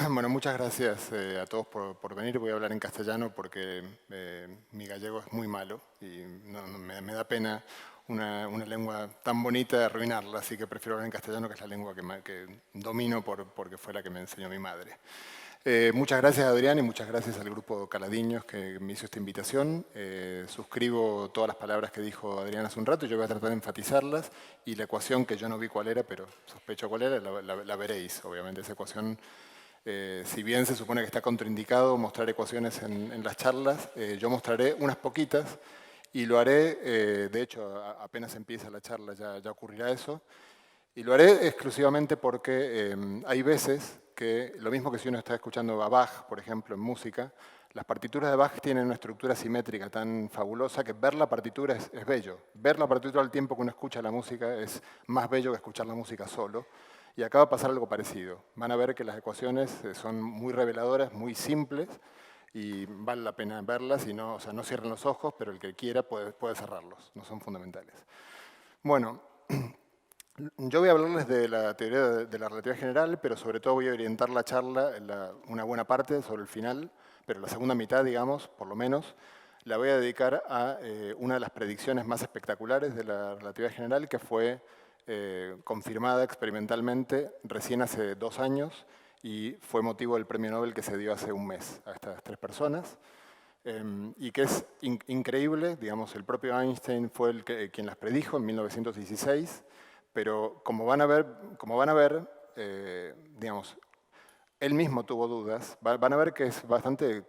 Bueno, muchas gracias a todos por venir. Voy a hablar en castellano porque mi gallego es muy malo y me da pena una lengua tan bonita arruinarla, así que prefiero hablar en castellano, que es la lengua que domino porque fue la que me enseñó mi madre. Muchas gracias, Adrián, y muchas gracias al grupo Caladiños que me hizo esta invitación. Suscribo todas las palabras que dijo Adrián hace un rato, yo voy a tratar de enfatizarlas, y la ecuación que yo no vi cuál era, pero sospecho cuál era, la veréis. Obviamente esa ecuación, si bien se supone que está contraindicado mostrar ecuaciones en las charlas, yo mostraré unas poquitas y lo haré, de hecho, apenas empieza la charla ya ocurrirá eso, y lo haré exclusivamente porque hay veces que, lo mismo que si uno está escuchando a Bach, por ejemplo, en música, las partituras de Bach tienen una estructura simétrica tan fabulosa que ver la partitura es bello. Ver la partitura al tiempo que uno escucha la música es más bello que escuchar la música solo. Y acá va a pasar algo parecido. Van a ver que las ecuaciones son muy reveladoras, muy simples, y vale la pena verlas. Y no, o sea, no cierren los ojos, pero el que quiera puede cerrarlos, no son fundamentales. Bueno, yo voy a hablarles de la teoría de la relatividad general, pero sobre todo voy a orientar la charla, una buena parte sobre el final, pero la segunda mitad, digamos, por lo menos, la voy a dedicar a una de las predicciones más espectaculares de la relatividad general, que fue confirmada experimentalmente recién hace 2 años y fue motivo del premio Nobel que se dio hace un mes a estas 3 personas. Y que es increíble, digamos, el propio Einstein fue quien las predijo en 1916, pero como van a ver, digamos, él mismo tuvo dudas. Van a ver que es bastante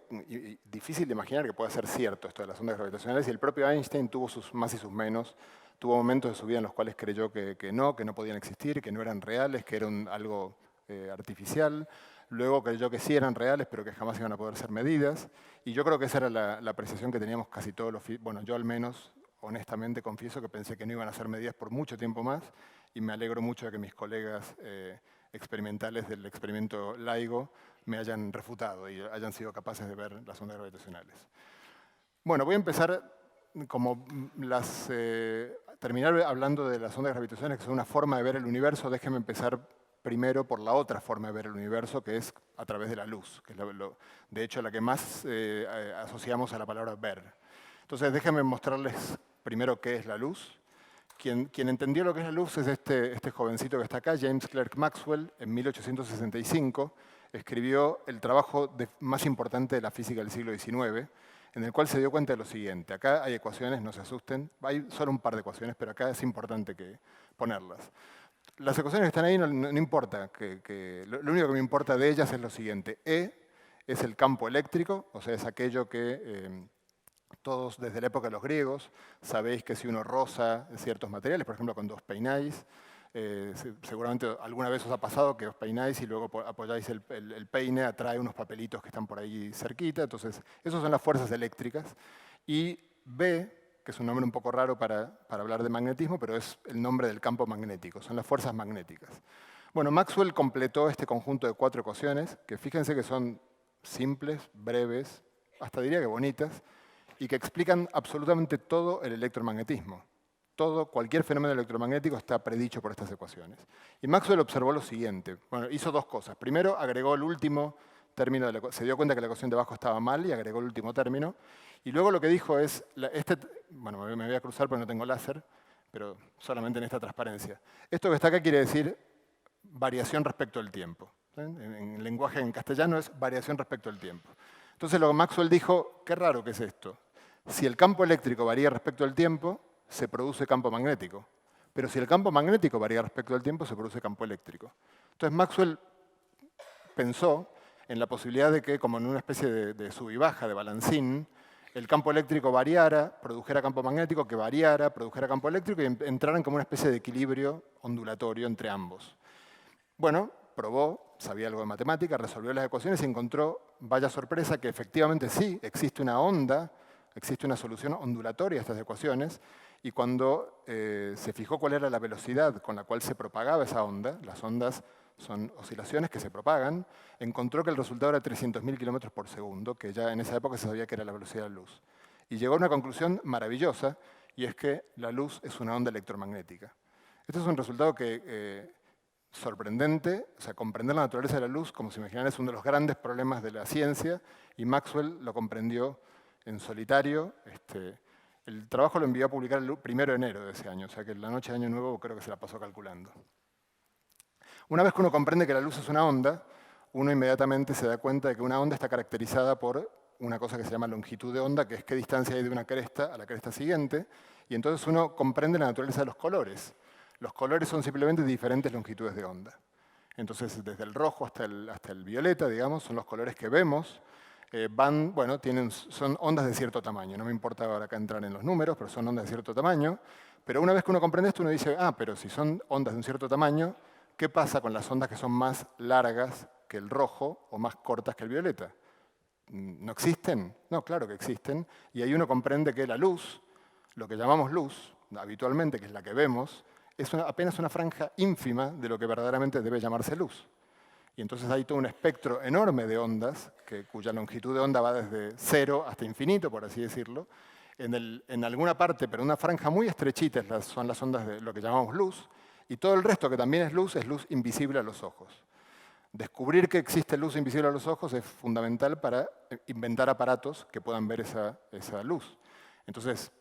difícil de imaginar que pueda ser cierto esto de las ondas gravitacionales, y el propio Einstein tuvo sus más y sus menos. Tuvo momentos de su vida en los cuales creyó que no podían existir, que no eran reales, que eran algo artificial. Luego creyó que sí eran reales, pero que jamás iban a poder ser medidas. Y yo creo que esa era la apreciación que teníamos casi todos bueno, yo al menos, honestamente confieso que pensé que no iban a ser medidas por mucho tiempo más, y me alegro mucho de que mis colegas experimentales del experimento LIGO me hayan refutado y hayan sido capaces de ver las ondas gravitacionales. Bueno, voy a empezar terminar hablando de las ondas gravitacionales, que son una forma de ver el universo. Déjenme empezar primero por la otra forma de ver el universo, que es a través de la luz, que es de hecho la que más asociamos a la palabra ver. Entonces, déjenme mostrarles primero qué es la luz. Quien entendió lo que es la luz es este jovencito que está acá, James Clerk Maxwell. En 1865 escribió el trabajo más importante de la física del siglo XIX, en el cual se dio cuenta de lo siguiente. Acá hay ecuaciones, no se asusten, hay solo un par de ecuaciones, pero acá es importante ponerlas. Las ecuaciones que están ahí no importa, lo único que me importa de ellas es lo siguiente. E es el campo eléctrico, o sea, es aquello que todos desde la época de los griegos sabéis que si uno roza ciertos materiales, por ejemplo cuando os peináis, seguramente alguna vez os ha pasado que os peináis y luego apoyáis el peine, atrae unos papelitos que están por ahí cerquita. Entonces, esas son las fuerzas eléctricas. Y B, que es un nombre un poco raro para hablar de magnetismo, pero es el nombre del campo magnético, son las fuerzas magnéticas. Bueno, Maxwell completó este conjunto de 4 ecuaciones, que fíjense que son simples, breves, hasta diría que bonitas, y que explican absolutamente todo el electromagnetismo. Cualquier fenómeno electromagnético está predicho por estas ecuaciones. Y Maxwell observó lo siguiente. Bueno, hizo 2 cosas. Primero, agregó el último término, se dio cuenta que la ecuación de abajo estaba mal y agregó el último término. Y luego lo que dijo es, bueno, me voy a cruzar porque no tengo láser, pero solamente en esta transparencia. Esto que está acá quiere decir variación respecto al tiempo. En lenguaje en castellano es variación respecto al tiempo. Entonces lo que Maxwell dijo, qué raro que es esto. Si el campo eléctrico varía respecto al tiempo, se produce campo magnético. Pero si el campo magnético varía respecto al tiempo, se produce campo eléctrico. Entonces Maxwell pensó en la posibilidad de que, como en una especie de sub y baja, de balancín, el campo eléctrico variara, produjera campo magnético, que variara, produjera campo eléctrico, y entraran como una especie de equilibrio ondulatorio entre ambos. Bueno, probó, sabía algo de matemática, resolvió las ecuaciones y encontró, vaya sorpresa, que efectivamente sí, existe una onda, existe una solución ondulatoria a estas ecuaciones, y cuando se fijó cuál era la velocidad con la cual se propagaba esa onda, las ondas son oscilaciones que se propagan, encontró que el resultado era 300.000 kilómetros por segundo, que ya en esa época se sabía que era la velocidad de la luz. Y llegó a una conclusión maravillosa, y es que la luz es una onda electromagnética. Este es un resultado que sorprendente, o sea, comprender la naturaleza de la luz, como se imaginan, es uno de los grandes problemas de la ciencia, y Maxwell lo comprendió en solitario. El trabajo lo envió a publicar el 1 de enero de ese año, o sea que la noche de Año Nuevo creo que se la pasó calculando. Una vez que uno comprende que la luz es una onda, uno inmediatamente se da cuenta de que una onda está caracterizada por una cosa que se llama longitud de onda, que es qué distancia hay de una cresta a la cresta siguiente, y entonces uno comprende la naturaleza de los colores. Los colores son simplemente diferentes longitudes de onda. Entonces, desde el rojo hasta el violeta, digamos, son los colores que vemos. Son ondas de cierto tamaño. No me importa ahora acá entrar en los números, pero son ondas de cierto tamaño. Pero una vez que uno comprende esto, uno dice, pero si son ondas de un cierto tamaño, ¿qué pasa con las ondas que son más largas que el rojo o más cortas que el violeta? ¿No existen? No, claro que existen. Y ahí uno comprende que la luz, lo que llamamos luz, habitualmente, que es la que vemos, es apenas una franja ínfima de lo que verdaderamente debe llamarse luz. Y entonces hay todo un espectro enorme de ondas, cuya longitud de onda va desde 0 hasta infinito, por así decirlo. En alguna parte, pero una franja muy estrechita, son las ondas de lo que llamamos luz, y todo el resto, que también es luz invisible a los ojos. Descubrir que existe luz invisible a los ojos es fundamental para inventar aparatos que puedan ver esa luz. Entonces,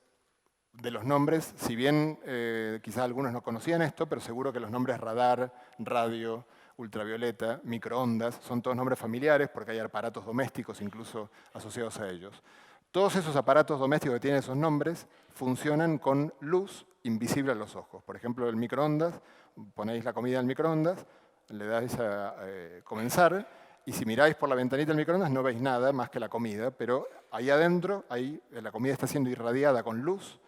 de los nombres, si bien quizás algunos no conocían esto, pero seguro que los nombres radar, radio, ultravioleta, microondas, son todos nombres familiares porque hay aparatos domésticos incluso asociados a ellos. Todos esos aparatos domésticos que tienen esos nombres funcionan con luz invisible a los ojos. Por ejemplo, el microondas, ponéis la comida en el microondas, le dais a comenzar, y si miráis por la ventanita del microondas no veis nada más que la comida, pero ahí adentro, la comida está siendo irradiada con luz,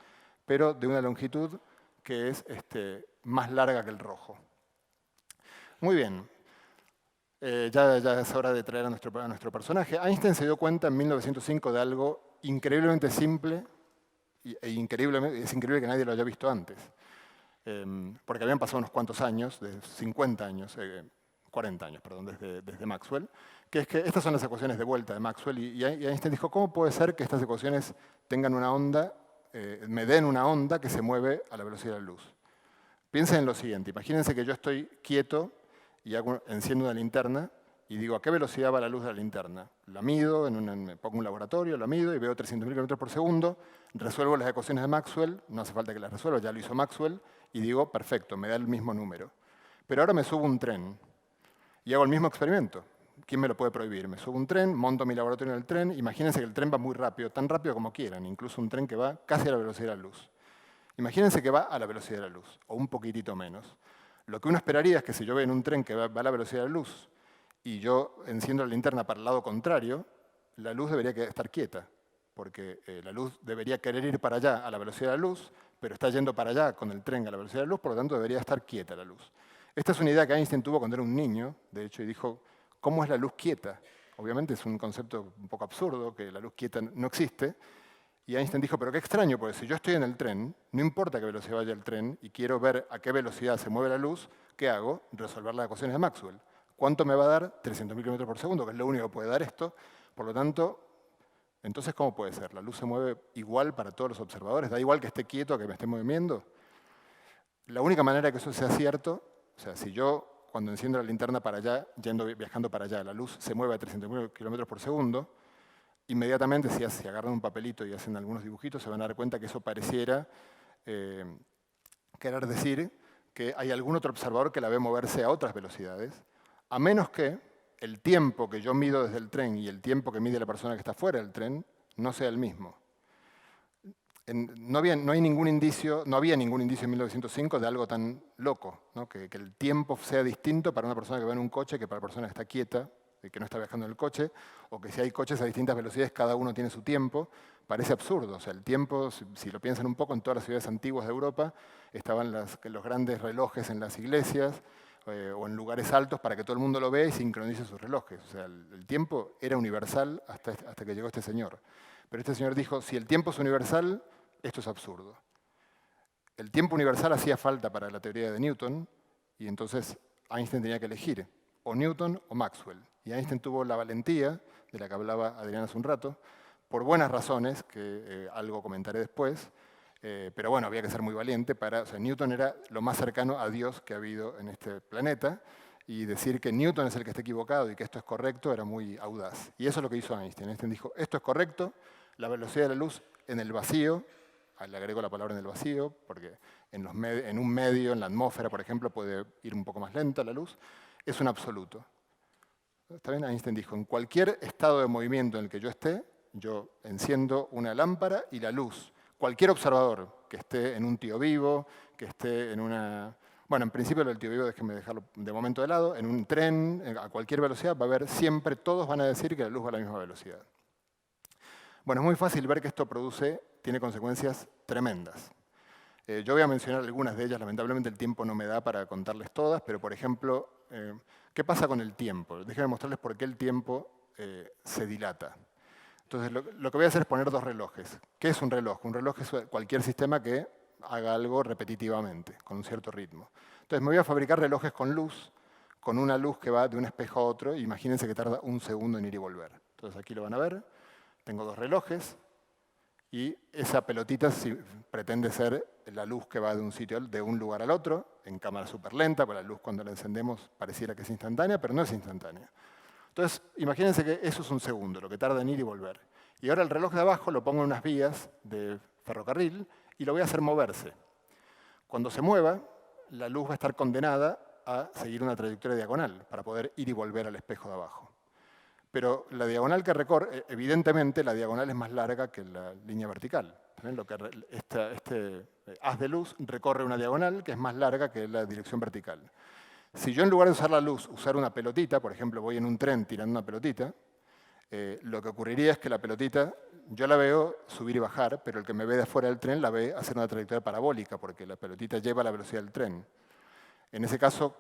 pero de una longitud que es más larga que el rojo. Muy bien, ya es hora de traer a nuestro personaje. Einstein se dio cuenta en 1905 de algo increíblemente simple, es increíble que nadie lo haya visto antes, porque habían pasado unos cuantos años, de 50 años, 40 años, perdón, desde Maxwell, que es que estas son las ecuaciones de vuelta de Maxwell, y Einstein dijo, ¿cómo puede ser que estas ecuaciones tengan una onda, me den una onda que se mueve a la velocidad de la luz? Piensen en lo siguiente, imagínense que yo estoy quieto y enciendo una linterna y digo, ¿a qué velocidad va la luz de la linterna? La mido, me pongo un laboratorio, la mido y veo 300.000 kilómetros por segundo, resuelvo las ecuaciones de Maxwell, no hace falta que las resuelva, ya lo hizo Maxwell, y digo, perfecto, me da el mismo número. Pero ahora me subo a un tren y hago el mismo experimento. ¿Quién me lo puede prohibir? Me subo a un tren, monto mi laboratorio en el tren, imagínense que el tren va muy rápido, tan rápido como quieran, incluso un tren que va casi a la velocidad de la luz. Imagínense que va a la velocidad de la luz, o un poquitito menos. Lo que uno esperaría es que si yo voy en un tren que va a la velocidad de la luz y yo enciendo la linterna para el lado contrario, la luz debería estar quieta, porque la luz debería querer ir para allá a la velocidad de la luz, pero está yendo para allá con el tren a la velocidad de la luz, por lo tanto debería estar quieta la luz. Esta es una idea que Einstein tuvo cuando era un niño, de hecho, y dijo, ¿cómo es la luz quieta? Obviamente es un concepto un poco absurdo, que la luz quieta no existe. Y Einstein dijo, pero qué extraño, porque si yo estoy en el tren, no importa a qué velocidad vaya el tren, y quiero ver a qué velocidad se mueve la luz, ¿qué hago? Resolver las ecuaciones de Maxwell. ¿Cuánto me va a dar? 300.000 kilómetros por segundo, que es lo único que puede dar esto. Por lo tanto, entonces, ¿cómo puede ser? ¿La luz se mueve igual para todos los observadores? ¿Da igual que esté quieto a que me esté moviendo? La única manera de que eso sea cierto, o sea, si yo, cuando enciendo la linterna para allá, viajando para allá, la luz se mueve a 300.000 kilómetros por segundo, inmediatamente, si agarran un papelito y hacen algunos dibujitos, se van a dar cuenta que eso pareciera querer decir que hay algún otro observador que la ve moverse a otras velocidades, a menos que el tiempo que yo mido desde el tren y el tiempo que mide la persona que está fuera del tren no sea el mismo. No había ningún indicio en 1905 de algo tan loco, ¿no? que el tiempo sea distinto para una persona que va en un coche que para la persona que está quieta, que no está viajando en el coche, o que si hay coches a distintas velocidades, cada uno tiene su tiempo. Parece absurdo. O sea, el tiempo, si lo piensan un poco, en todas las ciudades antiguas de Europa estaban los grandes relojes en las iglesias o en lugares altos para que todo el mundo lo vea y sincronice sus relojes. O sea, el tiempo era universal hasta que llegó este señor. Pero este señor dijo, si el tiempo es universal, esto es absurdo. El tiempo universal hacía falta para la teoría de Newton, y entonces Einstein tenía que elegir o Newton o Maxwell. Y Einstein tuvo la valentía, de la que hablaba Adrián hace un rato, por buenas razones, que algo comentaré después, Pero bueno, había que ser muy valiente para... O sea, Newton era lo más cercano a Dios que ha habido en este planeta, y decir que Newton es el que está equivocado y que esto es correcto era muy audaz. Y eso es lo que hizo Einstein. Einstein dijo, esto es correcto, la velocidad de la luz en el vacío, le agrego la palabra en el vacío, porque en un medio, en la atmósfera, por ejemplo, puede ir un poco más lenta la luz, es un absoluto. ¿Está bien? Einstein dijo, en cualquier estado de movimiento en el que yo esté, yo enciendo una lámpara y la luz, cualquier observador que esté en un tío vivo, que esté en una... Bueno, en principio el tío vivo déjenme dejarlo de momento de lado, en un tren, a cualquier velocidad, va a haber siempre, todos van a decir que la luz va a la misma velocidad. Bueno, es muy fácil ver que esto tiene consecuencias tremendas. Yo voy a mencionar algunas de ellas, lamentablemente el tiempo no me da para contarles todas, pero por ejemplo, ¿qué pasa con el tiempo? Déjenme mostrarles por qué el tiempo se dilata. Entonces, lo que voy a hacer es poner dos relojes. ¿Qué es un reloj? Un reloj es cualquier sistema que haga algo repetitivamente, con un cierto ritmo. Entonces, me voy a fabricar relojes con luz, con una luz que va de un espejo a otro, y imagínense que tarda un segundo en ir y volver. Entonces, aquí lo van a ver. Tengo dos relojes, y esa pelotita pretende ser la luz que va de un sitio, de un lugar al otro, en cámara súper lenta, porque la luz cuando la encendemos pareciera que es instantánea, pero no es instantánea. Entonces, imagínense que eso es un segundo, lo que tarda en ir y volver. Y ahora el reloj de abajo lo pongo en unas vías de ferrocarril y lo voy a hacer moverse. Cuando se mueva, la luz va a estar condenada a seguir una trayectoria diagonal para poder ir y volver al espejo de abajo. Pero la diagonal que recorre, evidentemente la diagonal es más larga que la línea vertical. Este haz de luz recorre una diagonal que es más larga que la dirección vertical. Si yo en lugar de usar la luz, usar una pelotita, por ejemplo, voy en un tren tirando una pelotita, lo que ocurriría es que la pelotita, yo la veo subir y bajar, pero el que me ve de afuera del tren la ve hacer una trayectoria parabólica, porque la pelotita lleva la velocidad del tren. En ese caso,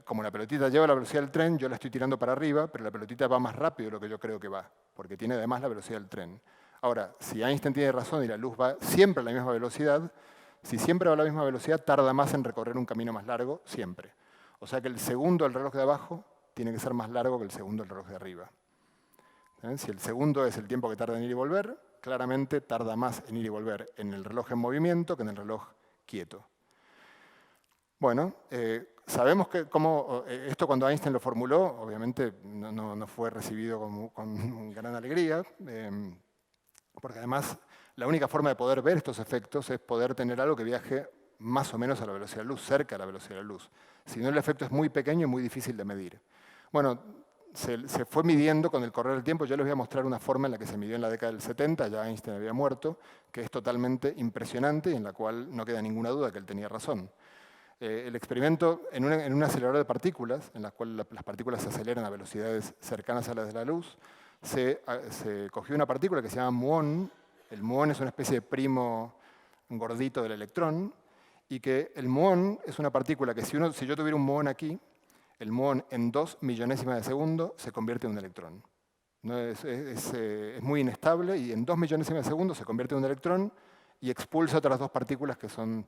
como la pelotita lleva la velocidad del tren, yo la estoy tirando para arriba, pero la pelotita va más rápido de lo que yo creo que va, porque tiene además la velocidad del tren. Ahora, si Einstein tiene razón y la luz va siempre a la misma velocidad, si siempre va a la misma velocidad, tarda más en recorrer un camino más largo, siempre. O sea que el segundo del reloj de abajo tiene que ser más largo que el segundo del reloj de arriba. Si el segundo es el tiempo que tarda en ir y volver, claramente tarda más en ir y volver en el reloj en movimiento que en el reloj quieto. Bueno, sabemos que esto cuando Einstein lo formuló, obviamente no fue recibido con gran alegría, porque además la única forma de poder ver estos efectos es poder tener algo que viaje más o menos a la velocidad de la luz, cerca de la velocidad de la luz. Si no, el efecto es muy pequeño y muy difícil de medir. Bueno, se fue midiendo con el correr del tiempo. Yo les voy a mostrar una forma en la que se midió en la década del 70, ya Einstein había muerto, que es totalmente impresionante y en la cual no queda ninguna duda que él tenía razón. El experimento en un acelerador de partículas, en la cual las partículas se aceleran a velocidades cercanas a las de la luz, se cogió una partícula que se llama muón. El muón es una especie de primo gordito del electrón, y que el muón es una partícula que si yo tuviera un muón aquí, el muón en 2 millonésimas de segundo se convierte en un electrón. ¿No? Es muy inestable y en 2 millonésimas de segundo se convierte en un electrón y expulsa otras dos partículas que son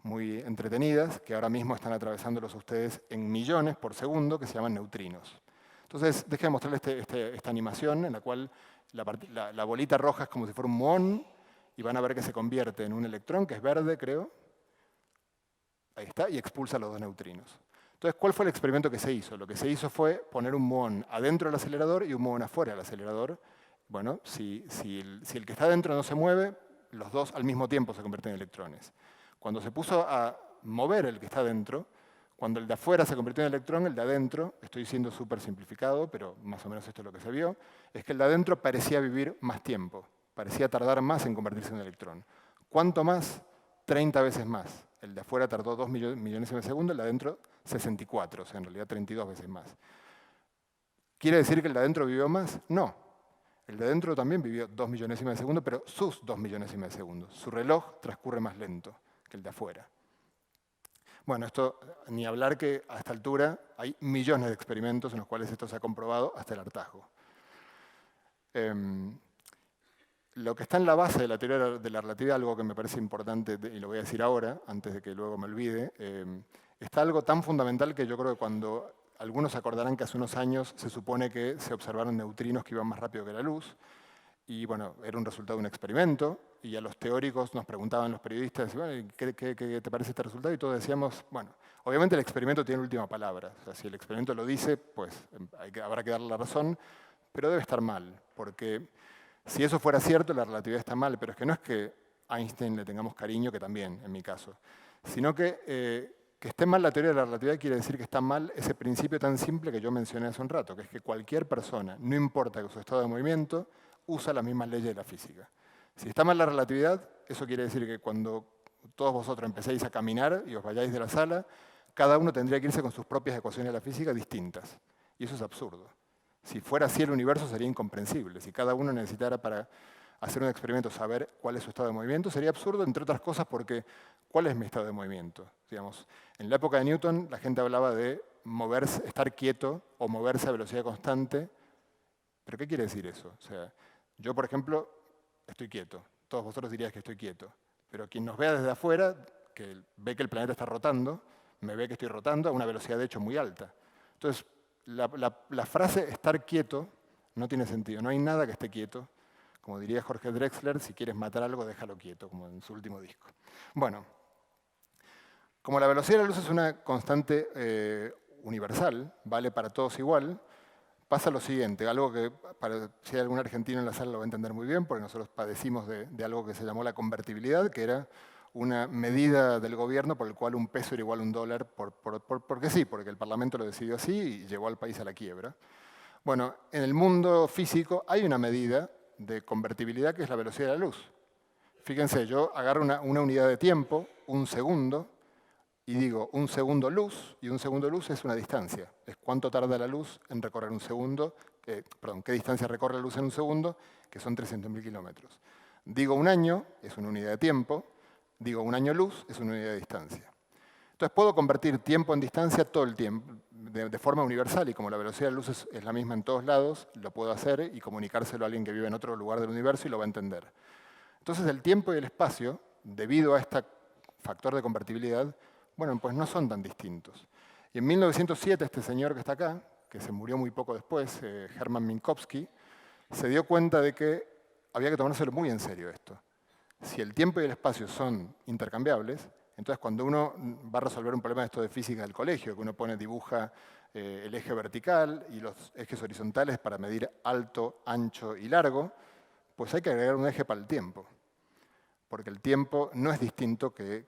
muy entretenidas, que ahora mismo están atravesándolos ustedes en millones por segundo, que se llaman neutrinos. Entonces, déjenme mostrarles esta animación en la cual la bolita roja es como si fuera un muón y van a ver que se convierte en un electrón, que es verde, creo. Ahí está, y expulsa los dos neutrinos. Entonces, ¿cuál fue el experimento que se hizo? Lo que se hizo fue poner un muón adentro del acelerador y un muón afuera del acelerador. Bueno, si el que está adentro no se mueve, los dos al mismo tiempo se convierten en electrones. Cuando se puso a mover el que está adentro, cuando el de afuera se convirtió en electrón, el de adentro, estoy siendo súper simplificado, pero más o menos esto es lo que se vio, es que el de adentro parecía vivir más tiempo, parecía tardar más en convertirse en electrón. ¿Cuánto más? 30 veces más. El de afuera tardó 2 millones de segundos, el de adentro 64, o sea, en realidad 32 veces más. ¿Quiere decir que el de adentro vivió más? No. El de adentro también vivió 2 millonésimas de segundo, pero sus 2 millonésimas de segundo. Su reloj transcurre más lento que el de afuera. Bueno, esto ni hablar que a esta altura hay millones de experimentos en los cuales esto se ha comprobado hasta el hartazgo. Lo que está en la base de la teoría de la relatividad, algo que me parece importante, y lo voy a decir ahora, antes de que luego me olvide, está algo tan fundamental que yo creo que cuando algunos acordarán que hace unos años se supone que se observaron neutrinos que iban más rápido que la luz, Y bueno, era un resultado de un experimento, y a los teóricos nos preguntaban los periodistas, bueno, ¿qué te parece este resultado? Y todos decíamos, bueno, obviamente el experimento tiene última palabra. O sea, si el experimento lo dice, pues habrá que darle la razón, pero debe estar mal, porque si eso fuera cierto, la relatividad está mal, pero es que no es que a Einstein le tengamos cariño, que también, en mi caso, sino que esté mal la teoría de la relatividad quiere decir que está mal ese principio tan simple que yo mencioné hace un rato, que es que cualquier persona, no importa su estado de movimiento, usa las mismas leyes de la física. Si está mal la relatividad, eso quiere decir que cuando todos vosotros empecéis a caminar y os vayáis de la sala, cada uno tendría que irse con sus propias ecuaciones de la física distintas. Y eso es absurdo. Si fuera así el universo sería incomprensible. Si cada uno necesitara para hacer un experimento saber cuál es su estado de movimiento, sería absurdo, entre otras cosas, porque ¿cuál es mi estado de movimiento? Digamos, en la época de Newton la gente hablaba de moverse, estar quieto o moverse a velocidad constante. ¿Pero qué quiere decir eso? O sea, yo, por ejemplo, estoy quieto. Todos vosotros diríais que estoy quieto. Pero quien nos vea desde afuera, que ve que el planeta está rotando, me ve que estoy rotando a una velocidad de hecho muy alta. Entonces, la frase estar quieto no tiene sentido. No hay nada que esté quieto. Como diría Jorge Drexler, si quieres matar algo, déjalo quieto, como en su último disco. Bueno, como la velocidad de la luz es una constante universal, vale para todos igual, pasa lo siguiente, algo que si hay algún argentino en la sala lo va a entender muy bien, porque nosotros padecimos de algo que se llamó la convertibilidad, que era una medida del gobierno por el cual un peso era igual a un dólar, porque sí, porque el Parlamento lo decidió así y llevó al país a la quiebra. Bueno, en el mundo físico hay una medida de convertibilidad que es la velocidad de la luz. Fíjense, yo agarro una unidad de tiempo, un segundo, y digo un segundo luz, y un segundo luz es una distancia. Es cuánto tarda la luz en recorrer un segundo, qué distancia recorre la luz en un segundo, que son 300.000 kilómetros. Digo un año, es una unidad de tiempo, digo un año luz, es una unidad de distancia. Entonces puedo convertir tiempo en distancia todo el tiempo, de forma universal, y como la velocidad de la luz es la misma en todos lados, lo puedo hacer y comunicárselo a alguien que vive en otro lugar del universo y lo va a entender. Entonces el tiempo y el espacio, debido a este factor de convertibilidad, bueno, pues no son tan distintos. Y en 1907 este señor que está acá, que se murió muy poco después, Hermann Minkowski, se dio cuenta de que había que tomárselo muy en serio esto. Si el tiempo y el espacio son intercambiables, entonces cuando uno va a resolver un problema de esto de física del colegio, que uno dibuja el eje vertical y los ejes horizontales para medir alto, ancho y largo, pues hay que agregar un eje para el tiempo. Porque el tiempo no es distinto que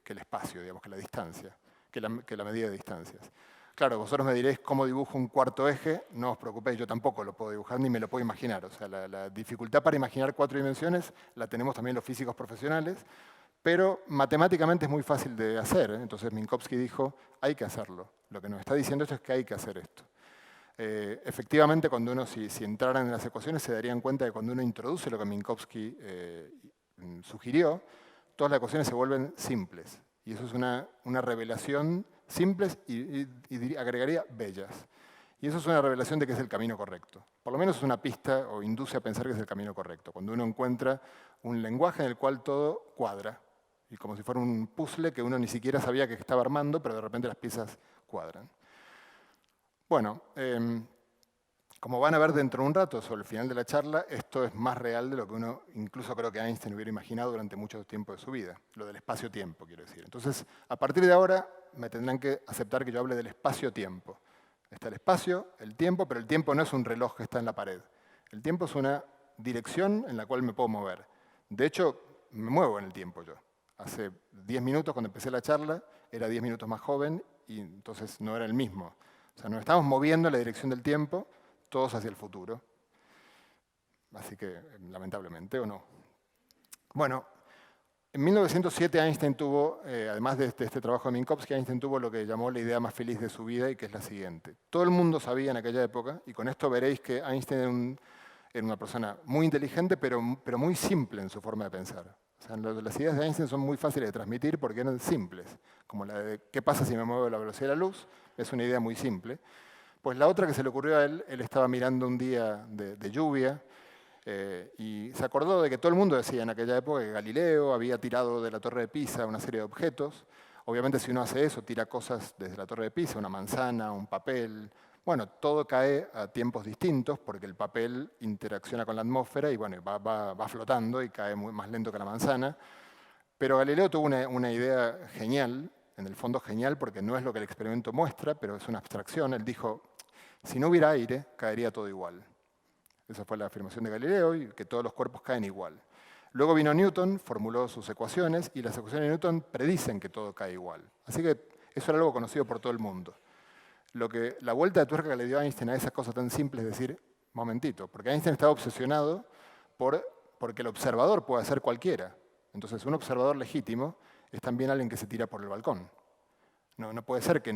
el espacio, digamos, que la distancia, que la medida de distancias. Claro, vosotros me diréis cómo dibujo un cuarto eje, no os preocupéis, yo tampoco lo puedo dibujar ni me lo puedo imaginar. O sea, la dificultad para imaginar 4 dimensiones la tenemos también los físicos profesionales, pero matemáticamente es muy fácil de hacer. Entonces Minkowski dijo, hay que hacerlo. Lo que nos está diciendo esto es que hay que hacer esto. Efectivamente, cuando uno, si entraran en las ecuaciones, se darían cuenta de que cuando uno introduce lo que Minkowski sugirió, todas las ecuaciones se vuelven simples. Y eso es una revelación, simples y agregaría bellas. Y eso es una revelación de que es el camino correcto. Por lo menos es una pista o induce a pensar que es el camino correcto. Cuando uno encuentra un lenguaje en el cual todo cuadra. Y como si fuera un puzzle que uno ni siquiera sabía que estaba armando, pero de repente las piezas cuadran. Bueno, como van a ver dentro de un rato, sobre el final de la charla, esto es más real de lo que uno, incluso creo que Einstein hubiera imaginado durante mucho tiempo de su vida. Lo del espacio-tiempo, quiero decir. Entonces, a partir de ahora, me tendrán que aceptar que yo hable del espacio-tiempo. Está el espacio, el tiempo, pero el tiempo no es un reloj que está en la pared. El tiempo es una dirección en la cual me puedo mover. De hecho, me muevo en el tiempo yo. Hace 10 minutos, cuando empecé la charla, era 10 minutos más joven y entonces no era el mismo. O sea, nos estamos moviendo en la dirección del tiempo, todos hacia el futuro. Así que, lamentablemente, ¿o no? Bueno, en 1907 Einstein tuvo, además de este trabajo de Minkowski, Einstein tuvo lo que llamó la idea más feliz de su vida y que es la siguiente. Todo el mundo sabía en aquella época, y con esto veréis que Einstein era una persona muy inteligente, pero muy simple en su forma de pensar. O sea, las ideas de Einstein son muy fáciles de transmitir porque eran simples, como la de ¿qué pasa si me muevo a la velocidad de la luz? Es una idea muy simple. Pues la otra que se le ocurrió a él estaba mirando un día de lluvia y se acordó de que todo el mundo decía en aquella época que Galileo había tirado de la Torre de Pisa una serie de objetos. Obviamente si uno hace eso, tira cosas desde la Torre de Pisa, una manzana, un papel, Bueno, todo cae a tiempos distintos porque el papel interacciona con la atmósfera y bueno, va flotando y cae más lento que la manzana. Pero Galileo tuvo una idea genial, en el fondo genial porque no es lo que el experimento muestra, pero es una abstracción. Él dijo, si no hubiera aire, caería todo igual. Esa fue la afirmación de Galileo, y que todos los cuerpos caen igual. Luego vino Newton, formuló sus ecuaciones, y las ecuaciones de Newton predicen que todo cae igual. Así que eso era algo conocido por todo el mundo. La vuelta de tuerca que le dio Einstein a esa cosa tan simple es decir, momentito, porque Einstein estaba obsesionado porque el observador puede ser cualquiera. Entonces, un observador legítimo es también alguien que se tira por el balcón. No puede ser que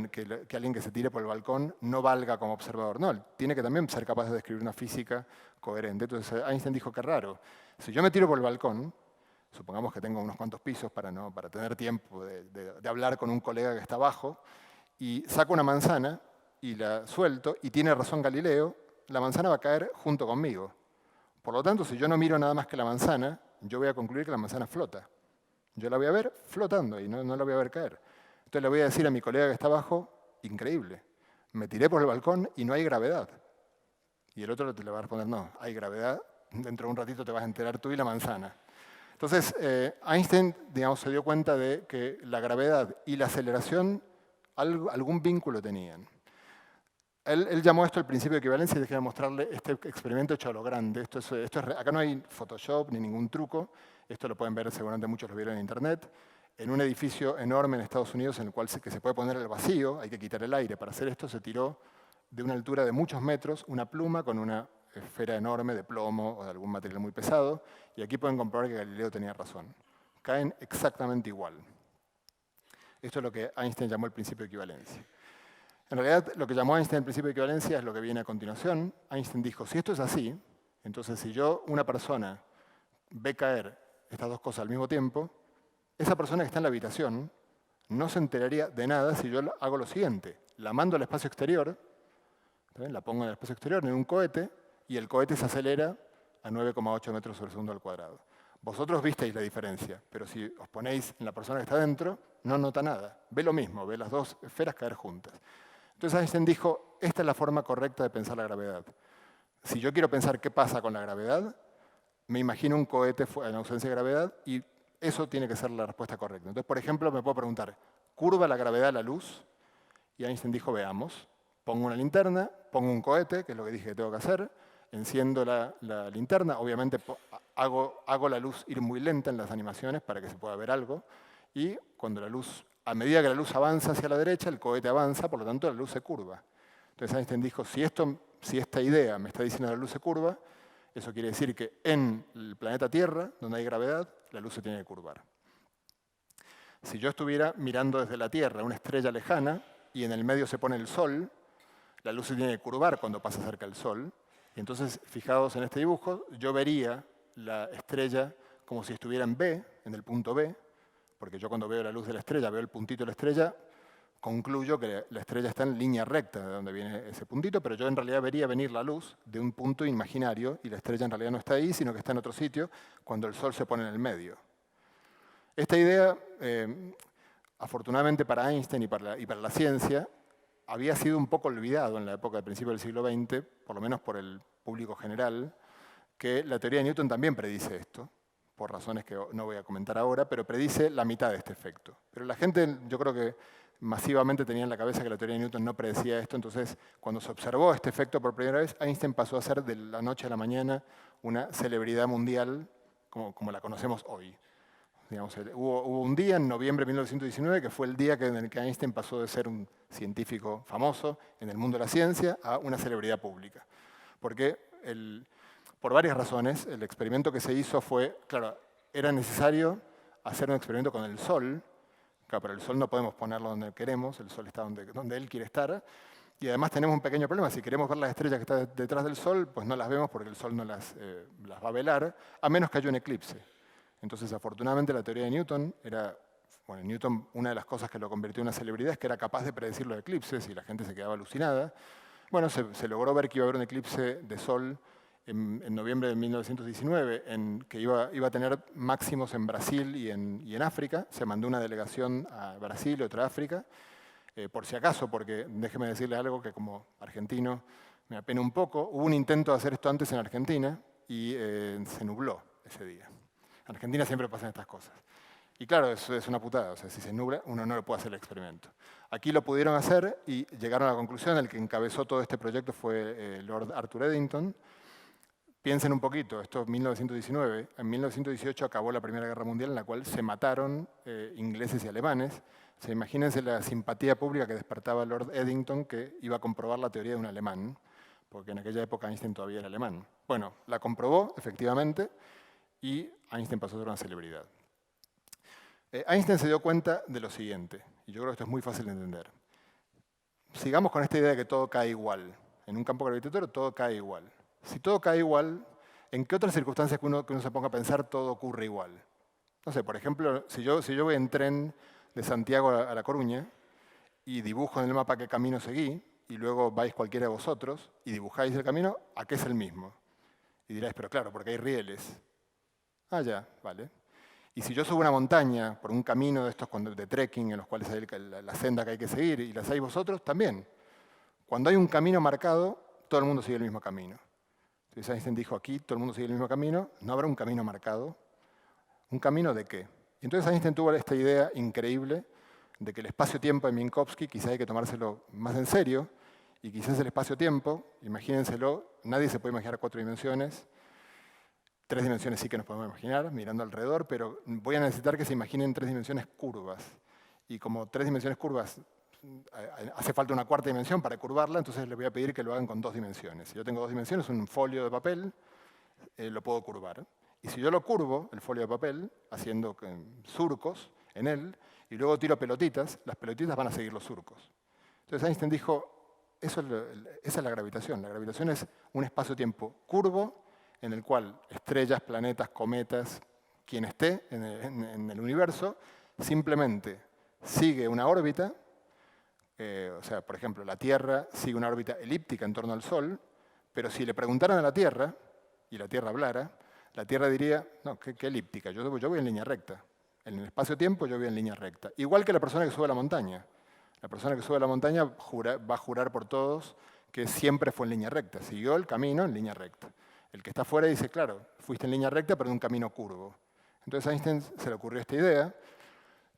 alguien que se tire por el balcón no valga como observador. No, él tiene que también ser capaz de describir una física coherente. Entonces Einstein dijo, qué raro, si yo me tiro por el balcón, supongamos que tengo unos cuantos pisos para tener tiempo de hablar con un colega que está abajo, y saco una manzana y la suelto, y tiene razón Galileo, la manzana va a caer junto conmigo. Por lo tanto, si yo no miro nada más que la manzana, yo voy a concluir que la manzana flota. Yo la voy a ver flotando y no la voy a ver caer. Entonces le voy a decir a mi colega que está abajo, increíble, me tiré por el balcón y no hay gravedad. Y el otro te le va a responder, no, hay gravedad, dentro de un ratito te vas a enterar tú y la manzana. Entonces, Einstein, digamos, se dio cuenta de que la gravedad y la aceleración algún vínculo tenían. Él llamó esto el principio de equivalencia y déjeme mostrarle este experimento hecho a lo grande. Acá no hay Photoshop ni ningún truco. Esto lo pueden ver, seguramente muchos lo vieron en internet. En un edificio enorme en Estados Unidos en el cual que se puede poner al vacío, hay que quitar el aire. Para hacer esto se tiró de una altura de muchos metros una pluma con una esfera enorme de plomo o de algún material muy pesado. Y aquí pueden comprobar que Galileo tenía razón. Caen exactamente igual. Esto es lo que Einstein llamó el principio de equivalencia. En realidad, lo que llamó Einstein el principio de equivalencia es lo que viene a continuación. Einstein dijo, si esto es así, entonces si una persona ve caer estas dos cosas al mismo tiempo, esa persona que está en la habitación no se enteraría de nada si yo hago lo siguiente. La mando al espacio exterior, la pongo en el espacio exterior en un cohete, y el cohete se acelera a 9,8 metros sobre segundo al cuadrado. Vosotros visteis la diferencia, pero si os ponéis en la persona que está dentro, no nota nada. Ve lo mismo, ve las dos esferas caer juntas. Entonces Einstein dijo, esta es la forma correcta de pensar la gravedad. Si yo quiero pensar qué pasa con la gravedad, me imagino un cohete en ausencia de gravedad y eso tiene que ser la respuesta correcta. Entonces, por ejemplo, me puedo preguntar, ¿curva la gravedad la luz? Y Einstein dijo, veamos, pongo una linterna, pongo un cohete, que es lo que dije que tengo que hacer, enciendo la linterna, obviamente hago la luz ir muy lenta en las animaciones para que se pueda ver algo, y a medida que la luz avanza hacia la derecha, el cohete avanza, por lo tanto la luz se curva. Entonces Einstein dijo, si esta idea me está diciendo que la luz se curva, eso quiere decir que en el planeta Tierra, donde hay gravedad, la luz se tiene que curvar. Si yo estuviera mirando desde la Tierra una estrella lejana y en el medio se pone el Sol, la luz se tiene que curvar cuando pasa cerca del Sol. Y entonces, fijaos en este dibujo, yo vería la estrella como si estuviera en B, en el punto B, porque yo cuando veo la luz de la estrella, veo el puntito de la estrella, concluyo que la estrella está en línea recta de donde viene ese puntito, pero yo en realidad vería venir la luz de un punto imaginario y la estrella en realidad no está ahí, sino que está en otro sitio cuando el Sol se pone en el medio. Esta idea, afortunadamente para Einstein y para la ciencia, había sido un poco olvidado en la época del principio del siglo XX, por lo menos por el público general, que la teoría de Newton también predice esto, por razones que no voy a comentar ahora, pero predice la mitad de este efecto. Pero la gente, yo creo que masivamente tenía en la cabeza que la teoría de Newton no predecía esto, entonces cuando se observó este efecto por primera vez, Einstein pasó a ser de la noche a la mañana una celebridad mundial como la conocemos hoy. Digamos, hubo un día en noviembre de 1919 que fue el día en el que Einstein pasó de ser un científico famoso en el mundo de la ciencia a una celebridad pública. Porque, por varias razones, el experimento que se hizo fue, claro, era necesario hacer un experimento con el Sol. Claro, pero el Sol no podemos ponerlo donde queremos, el Sol está donde él quiere estar. Y además tenemos un pequeño problema, si queremos ver las estrellas que están detrás del Sol, pues no las vemos porque el Sol no las va a velar, a menos que haya un eclipse. Entonces, afortunadamente, la teoría de Newton Newton, una de las cosas que lo convirtió en una celebridad es que era capaz de predecir los eclipses y la gente se quedaba alucinada. Bueno, se logró ver que iba a haber un eclipse de Sol en noviembre de 1919, que iba a tener máximos en Brasil y en África. Se mandó una delegación a Brasil y otra a África. Por si acaso, porque déjeme decirle algo que como argentino me apena un poco, hubo un intento de hacer esto antes en Argentina y se nubló ese día. En Argentina siempre pasan estas cosas. Y claro, eso es una putada, o sea, si se nubla, uno no lo puede hacer el experimento. Aquí lo pudieron hacer y llegaron a la conclusión, el que encabezó todo este proyecto fue Lord Arthur Eddington. Piensen un poquito, esto es 1919, en 1918 acabó la Primera Guerra Mundial en la cual se mataron ingleses y alemanes. O sea, imagínense la simpatía pública que despertaba Lord Eddington, que iba a comprobar la teoría de un alemán, porque en aquella época Einstein todavía era alemán. Bueno, la comprobó, efectivamente, y Einstein pasó a ser una celebridad. Einstein se dio cuenta de lo siguiente, y yo creo que esto es muy fácil de entender. Sigamos con esta idea de que todo cae igual. En un campo gravitatorio todo cae igual. Si todo cae igual, ¿en qué otras circunstancias que uno se ponga a pensar todo ocurre igual? No sé, por ejemplo, si yo voy en tren de Santiago a La Coruña y dibujo en el mapa qué camino seguí, y luego vais cualquiera de vosotros y dibujáis el camino, ¿a qué es el mismo? Y diráis, pero claro, porque hay rieles. Ah, ya, vale. Y si yo subo una montaña por un camino de estos de trekking, en los cuales hay la senda que hay que seguir, y la hacéis vosotros, también. Cuando hay un camino marcado, todo el mundo sigue el mismo camino. Entonces Einstein dijo, aquí todo el mundo sigue el mismo camino, no habrá un camino marcado. ¿Un camino de qué? Y entonces Einstein tuvo esta idea increíble de que el espacio-tiempo de Minkowski quizás hay que tomárselo más en serio, y quizás el espacio-tiempo, imagínenselo, nadie se puede imaginar 4 dimensiones, 3 dimensiones sí que nos podemos imaginar, mirando alrededor, pero voy a necesitar que se imaginen 3 dimensiones curvas. Y como 3 dimensiones curvas hace falta una 4ª dimensión para curvarla, entonces les voy a pedir que lo hagan con 2 dimensiones. Si yo tengo 2 dimensiones, un folio de papel, lo puedo curvar. Y si yo lo curvo, el folio de papel, haciendo surcos en él, y luego tiro pelotitas, las pelotitas van a seguir los surcos. Entonces Einstein dijo, esa es la gravitación. La gravitación es un espacio-tiempo curvo en el cual estrellas, planetas, cometas, quien esté en el universo, simplemente sigue una órbita. O sea, por ejemplo, la Tierra sigue una órbita elíptica en torno al Sol, pero si le preguntaran a la Tierra, y la Tierra hablara, la Tierra diría, no, ¿qué elíptica? Yo voy en línea recta. En el espacio-tiempo yo voy en línea recta. Igual que la persona que sube a la montaña. La persona que sube a la montaña va a jurar por todos que siempre fue en línea recta. Siguió el camino en línea recta. El que está afuera dice, claro, fuiste en línea recta, pero en un camino curvo. Entonces a Einstein se le ocurrió esta idea.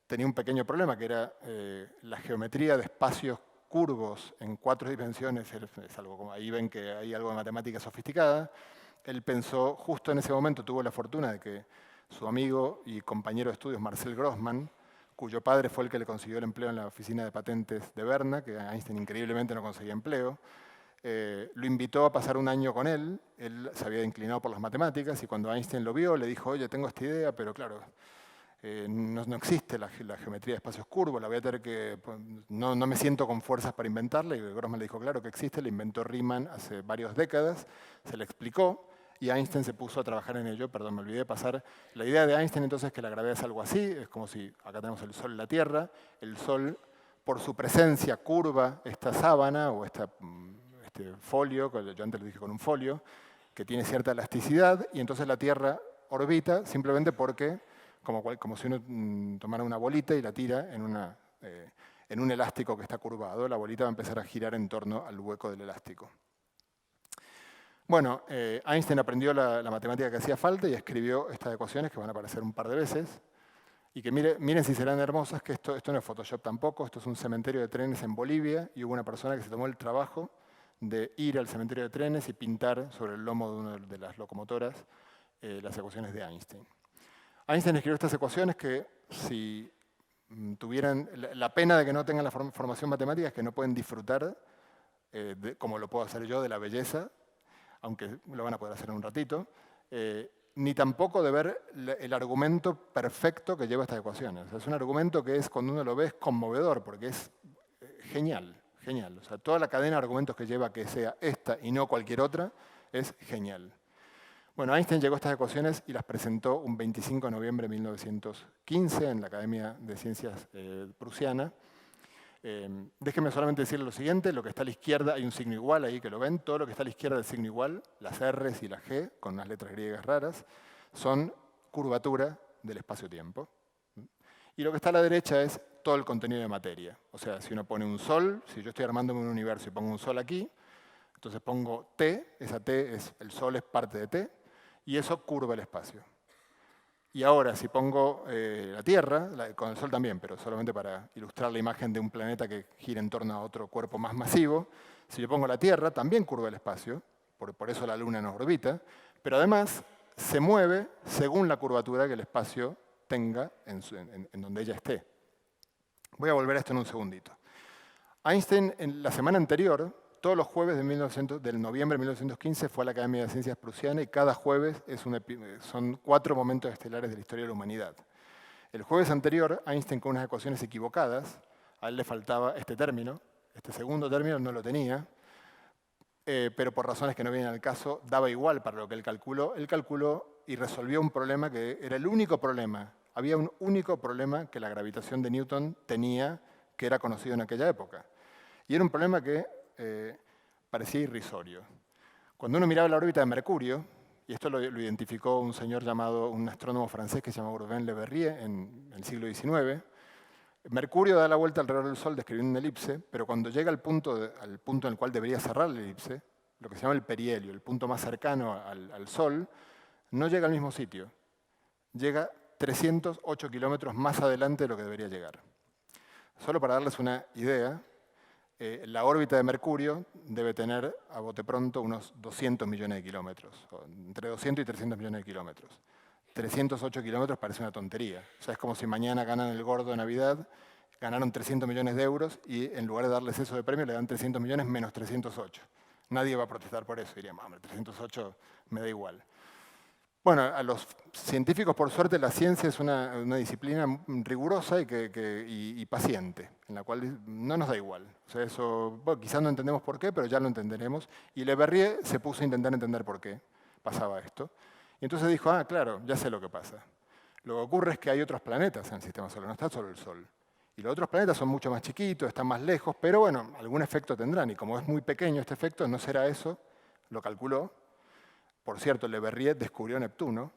Tenía un pequeño problema, que era la geometría de espacios curvos en 4 dimensiones. Es algo como, ahí ven que hay algo de matemática sofisticada. Él pensó, justo en ese momento tuvo la fortuna de que su amigo y compañero de estudios, Marcel Grossman, cuyo padre fue el que le consiguió el empleo en la oficina de patentes de Berna, que Einstein increíblemente no conseguía empleo, lo invitó a pasar un año con él. Él se había inclinado por las matemáticas y cuando Einstein lo vio le dijo, oye, tengo esta idea, pero claro, no existe la geometría de espacios curvos, la voy a tener que, no me siento con fuerzas para inventarla. Y Grossman le dijo, claro que existe, la inventó Riemann hace varias décadas, se le explicó y Einstein se puso a trabajar en ello. Perdón, me olvidé de pasar. La idea de Einstein entonces es que la gravedad es algo así, es como si acá tenemos el Sol y la Tierra, el Sol por su presencia curva esta sábana o este folio, yo antes lo dije con un folio, que tiene cierta elasticidad y entonces la Tierra orbita simplemente porque como si uno tomara una bolita y la tira en un elástico que está curvado. La bolita va a empezar a girar en torno al hueco del elástico. Bueno, Einstein aprendió la matemática que hacía falta y escribió estas ecuaciones que van a aparecer un par de veces. Y que miren si serán hermosas, que esto no es Photoshop tampoco, esto es un cementerio de trenes en Bolivia y hubo una persona que se tomó el trabajo de ir al cementerio de trenes y pintar sobre el lomo de una de las locomotoras las ecuaciones de Einstein. Einstein escribió estas ecuaciones que si tuvieran la pena de que no tengan la formación matemática es que no pueden disfrutar, como lo puedo hacer yo, de la belleza, aunque lo van a poder hacer en un ratito, ni tampoco de ver el argumento perfecto que lleva estas ecuaciones. O sea, es un argumento que cuando uno lo ve es conmovedor, porque es genial, genial. O sea, toda la cadena de argumentos que lleva que sea esta y no cualquier otra es genial. Bueno, Einstein llegó a estas ecuaciones y las presentó un 25 de noviembre de 1915 en la Academia de Ciencias Prusiana. Déjenme solamente decirle lo siguiente, lo que está a la izquierda, hay un signo igual ahí que lo ven, todo lo que está a la izquierda del signo igual, las R's y las G, con unas letras griegas raras, son curvatura del espacio-tiempo. Y lo que está a la derecha es todo el contenido de materia. O sea, si uno pone un sol, si yo estoy armándome un universo y pongo un sol aquí, entonces pongo T, esa T es, el sol es parte de T, y eso curva el espacio. Y ahora, si pongo la Tierra, con el Sol también, pero solamente para ilustrar la imagen de un planeta que gira en torno a otro cuerpo más masivo, si yo pongo la Tierra, también curva el espacio, por eso la Luna nos orbita, pero además se mueve según la curvatura que el espacio tenga en donde ella esté. Voy a volver a esto en un segundito. Einstein, en la semana anterior, todos los jueves del noviembre de 1915 fue a la Academia de Ciencias Prusiana y cada jueves son 4 momentos estelares de la historia de la humanidad. El jueves anterior, Einstein con unas ecuaciones equivocadas, a él le faltaba este término, este segundo término no lo tenía, pero por razones que no vienen al caso, daba igual para lo que él calculó y resolvió un problema que era el único problema. Había un único problema que la gravitación de Newton tenía, que era conocido en aquella época. Y era un problema que parecía irrisorio. Cuando uno miraba la órbita de Mercurio, y esto lo identificó un señor llamado, un astrónomo francés que se llama Urbain Le Verrier en el siglo XIX, Mercurio da la vuelta alrededor del Sol describiendo una elipse, pero cuando llega al punto en el cual debería cerrar la elipse, lo que se llama el perihelio, el punto más cercano al Sol, no llega al mismo sitio. Llega 308 kilómetros más adelante de lo que debería llegar. Solo para darles una idea, la órbita de Mercurio debe tener, a bote pronto, unos 200 millones de kilómetros, entre 200 y 300 millones de kilómetros. 308 kilómetros parece una tontería. O sea, es como si mañana ganan el gordo de Navidad, ganaron 300 millones de euros y en lugar de darles eso de premio le dan 300 millones menos 308. Nadie va a protestar por eso, diría, hombre, 308 me da igual. Bueno, a los científicos, por suerte, la ciencia es una disciplina rigurosa y paciente, en la cual no nos da igual. O sea, eso, bueno, quizás no entendemos por qué, pero ya lo entenderemos. Y Le Verrier se puso a intentar entender por qué pasaba esto. Y entonces dijo, claro, ya sé lo que pasa. Lo que ocurre es que hay otros planetas en el sistema solar, no está solo el Sol. Y los otros planetas son mucho más chiquitos, están más lejos, pero bueno, algún efecto tendrán. Y como es muy pequeño este efecto, no será eso, lo calculó. Por cierto, Le Verrier descubrió Neptuno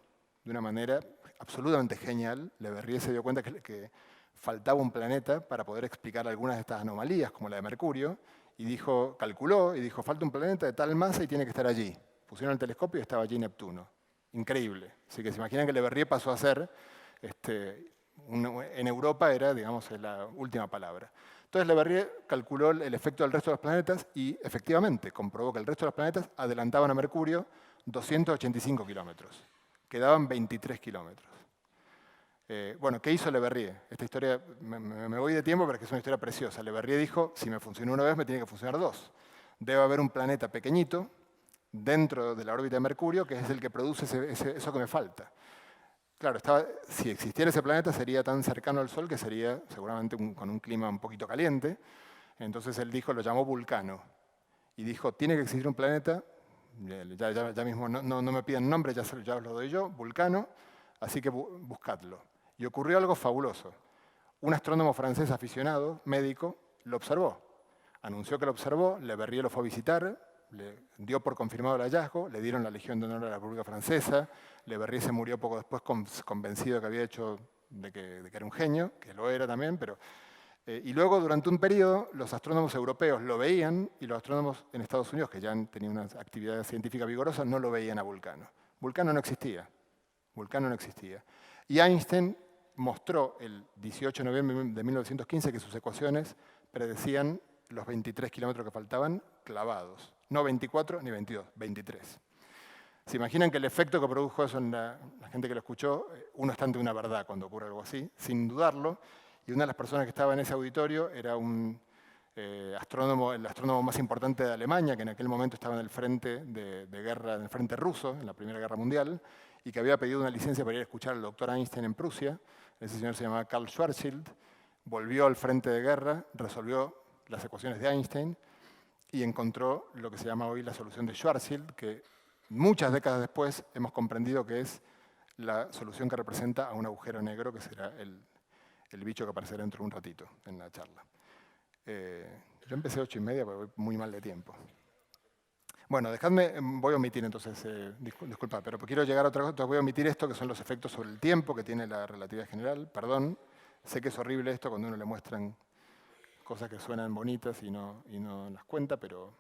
de una manera absolutamente genial. Le Verrier se dio cuenta que faltaba un planeta para poder explicar algunas de estas anomalías, como la de Mercurio, y calculó y dijo, falta un planeta de tal masa y tiene que estar allí. Pusieron el telescopio y estaba allí Neptuno. Increíble. Así que se imaginan que Le Verrier pasó a ser, en Europa era, digamos, la última palabra. Entonces Le Verrier calculó el efecto del resto de los planetas y efectivamente comprobó que el resto de los planetas adelantaban a Mercurio 285 kilómetros. Quedaban 23 kilómetros. Bueno, ¿qué hizo Le Verrier? Esta historia, me voy de tiempo, pero es que es una historia preciosa. Le Verrier dijo, si me funcionó una vez, me tiene que funcionar 2. Debe haber un planeta pequeñito dentro de la órbita de Mercurio, que es el que produce eso que me falta. Claro, si existiera ese planeta, sería tan cercano al Sol que sería seguramente con un clima un poquito caliente. Entonces él lo llamó Vulcano. Y dijo, tiene que existir un planeta, ya mismo no me piden nombre, ya os lo doy yo, Vulcano, así que buscadlo. Y ocurrió algo fabuloso. Un astrónomo francés aficionado, médico, lo observó. Anunció que lo observó, Le Verrier lo fue a visitar, le dio por confirmado el hallazgo, le dieron la Legión de Honor a la República Francesa, Le Verrier se murió poco después convencido de que era un genio, que lo era también, pero... y luego, durante un periodo, los astrónomos europeos lo veían y los astrónomos en Estados Unidos, que ya tenían una actividad científica vigorosa, no lo veían a Vulcano. Vulcano no existía. Vulcano no existía. Y Einstein mostró el 18 de noviembre de 1915 que sus ecuaciones predecían los 23 kilómetros que faltaban clavados. No 24 ni 22, 23. ¿Se imaginan que el efecto que produjo eso en la gente que lo escuchó? Uno está ante una verdad cuando ocurre algo así, sin dudarlo. Y una de las personas que estaba en ese auditorio era el astrónomo más importante de Alemania, que en aquel momento estaba en el frente de guerra, en el frente ruso, en la Primera Guerra Mundial, y que había pedido una licencia para ir a escuchar al doctor Einstein en Prusia. Ese señor se llamaba Karl Schwarzschild, volvió al frente de guerra, resolvió las ecuaciones de Einstein y encontró lo que se llama hoy la solución de Schwarzschild, que muchas décadas después hemos comprendido que es la solución que representa a un agujero negro, que será el bicho que aparecerá dentro de un ratito en la charla. Yo empecé 8:30, pero voy muy mal de tiempo. Bueno, voy a omitir entonces, disculpa, pero quiero llegar a otra cosa, voy a omitir esto, que son los efectos sobre el tiempo que tiene la relatividad general, perdón, Sé que es horrible esto cuando uno le muestran cosas que suenan bonitas y no las cuenta, pero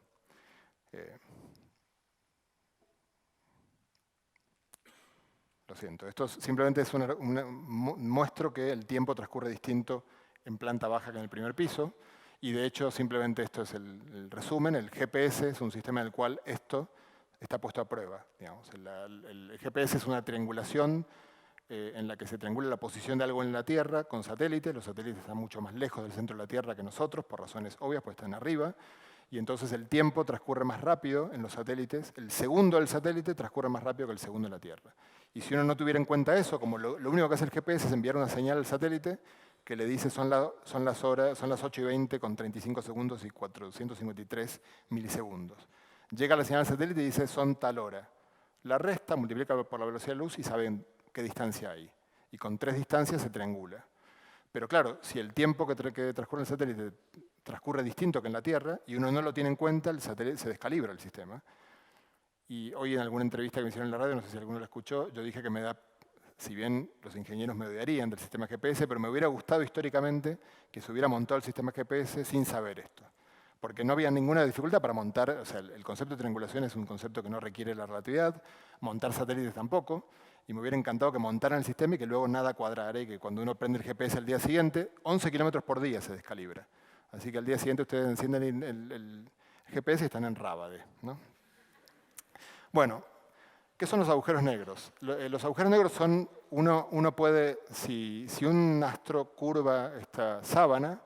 lo siento. Esto simplemente es muestro que el tiempo transcurre distinto en planta baja que en el primer piso. Y de hecho, simplemente esto es el resumen. El GPS es un sistema en el cual esto está puesto a prueba. Digamos. El GPS es una triangulación en la que se triangula la posición de algo en la Tierra con satélites. Los satélites están mucho más lejos del centro de la Tierra que nosotros, por razones obvias, pues están arriba. Y entonces el tiempo transcurre más rápido en los satélites. El segundo del satélite transcurre más rápido que el segundo en la Tierra. Y si uno no tuviera en cuenta eso, como lo único que hace el GPS es enviar una señal al satélite que le dice son las 8:20 con 35 segundos y 453 milisegundos. Llega la señal al satélite y dice son tal hora. La resta, multiplica por la velocidad de luz y saben qué distancia hay. Y con 3 distancias se triangula. Pero claro, si el tiempo que transcurre en el satélite transcurre distinto que en la Tierra y uno no lo tiene en cuenta, el satélite se descalibra el sistema. Y hoy en alguna entrevista que me hicieron en la radio, no sé si alguno lo escuchó, yo dije que me da, si bien los ingenieros me odiarían del sistema GPS, pero me hubiera gustado históricamente que se hubiera montado el sistema GPS sin saber esto. Porque no había ninguna dificultad para montar, o sea, el concepto de triangulación es un concepto que no requiere la relatividad, montar satélites tampoco, y me hubiera encantado que montaran el sistema y que luego nada cuadrara, y que cuando uno prende el GPS al día siguiente, 11 kilómetros por día se descalibra. Así que al día siguiente ustedes encienden el GPS y están en Rábade, ¿no? Bueno, ¿qué son los agujeros negros? Los agujeros negros son, uno puede, si un astro curva esta sábana,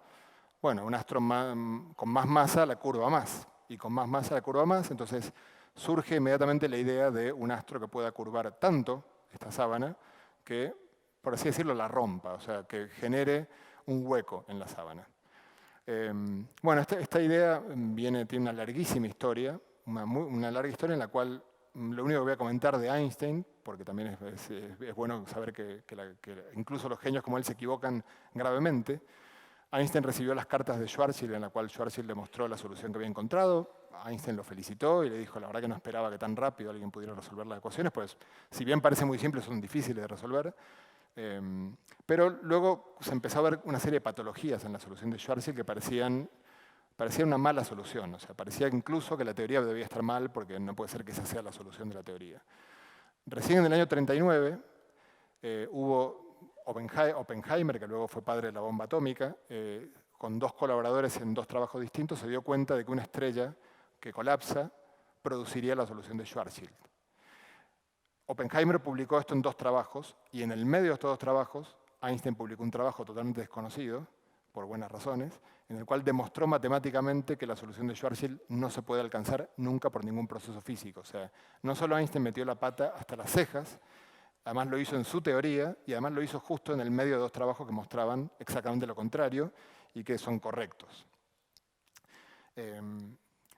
bueno, un astro con más masa la curva más, y con más masa la curva más, entonces surge inmediatamente la idea de un astro que pueda curvar tanto esta sábana que, por así decirlo, la rompa, o sea, que genere un hueco en la sábana. Bueno, esta idea tiene una larguísima historia, una larga historia en la cual lo único que voy a comentar de Einstein, porque también es bueno saber que incluso los genios como él se equivocan gravemente. Einstein recibió las cartas de Schwarzschild en la cual Schwarzschild le mostró la solución que había encontrado. Einstein lo felicitó y le dijo, la verdad que no esperaba que tan rápido alguien pudiera resolver las ecuaciones, pues si bien parece muy simple, son difíciles de resolver. Pero luego se empezó a ver una serie de patologías en la solución de Schwarzschild que parecían una mala solución. O sea, parecía incluso que la teoría debía estar mal porque no puede ser que esa sea la solución de la teoría. Recién en el año 39 hubo Oppenheimer, que luego fue padre de la bomba atómica, con 2 colaboradores en 2 trabajos distintos, se dio cuenta de que una estrella que colapsa produciría la solución de Schwarzschild. Oppenheimer publicó esto en 2 trabajos, y en el medio de estos 2 trabajos, Einstein publicó un trabajo totalmente desconocido, por buenas razones, en el cual demostró matemáticamente que la solución de Schwarzschild no se puede alcanzar nunca por ningún proceso físico. O sea, no solo Einstein metió la pata hasta las cejas, además lo hizo en su teoría y además lo hizo justo en el medio de 2 trabajos que mostraban exactamente lo contrario y que son correctos.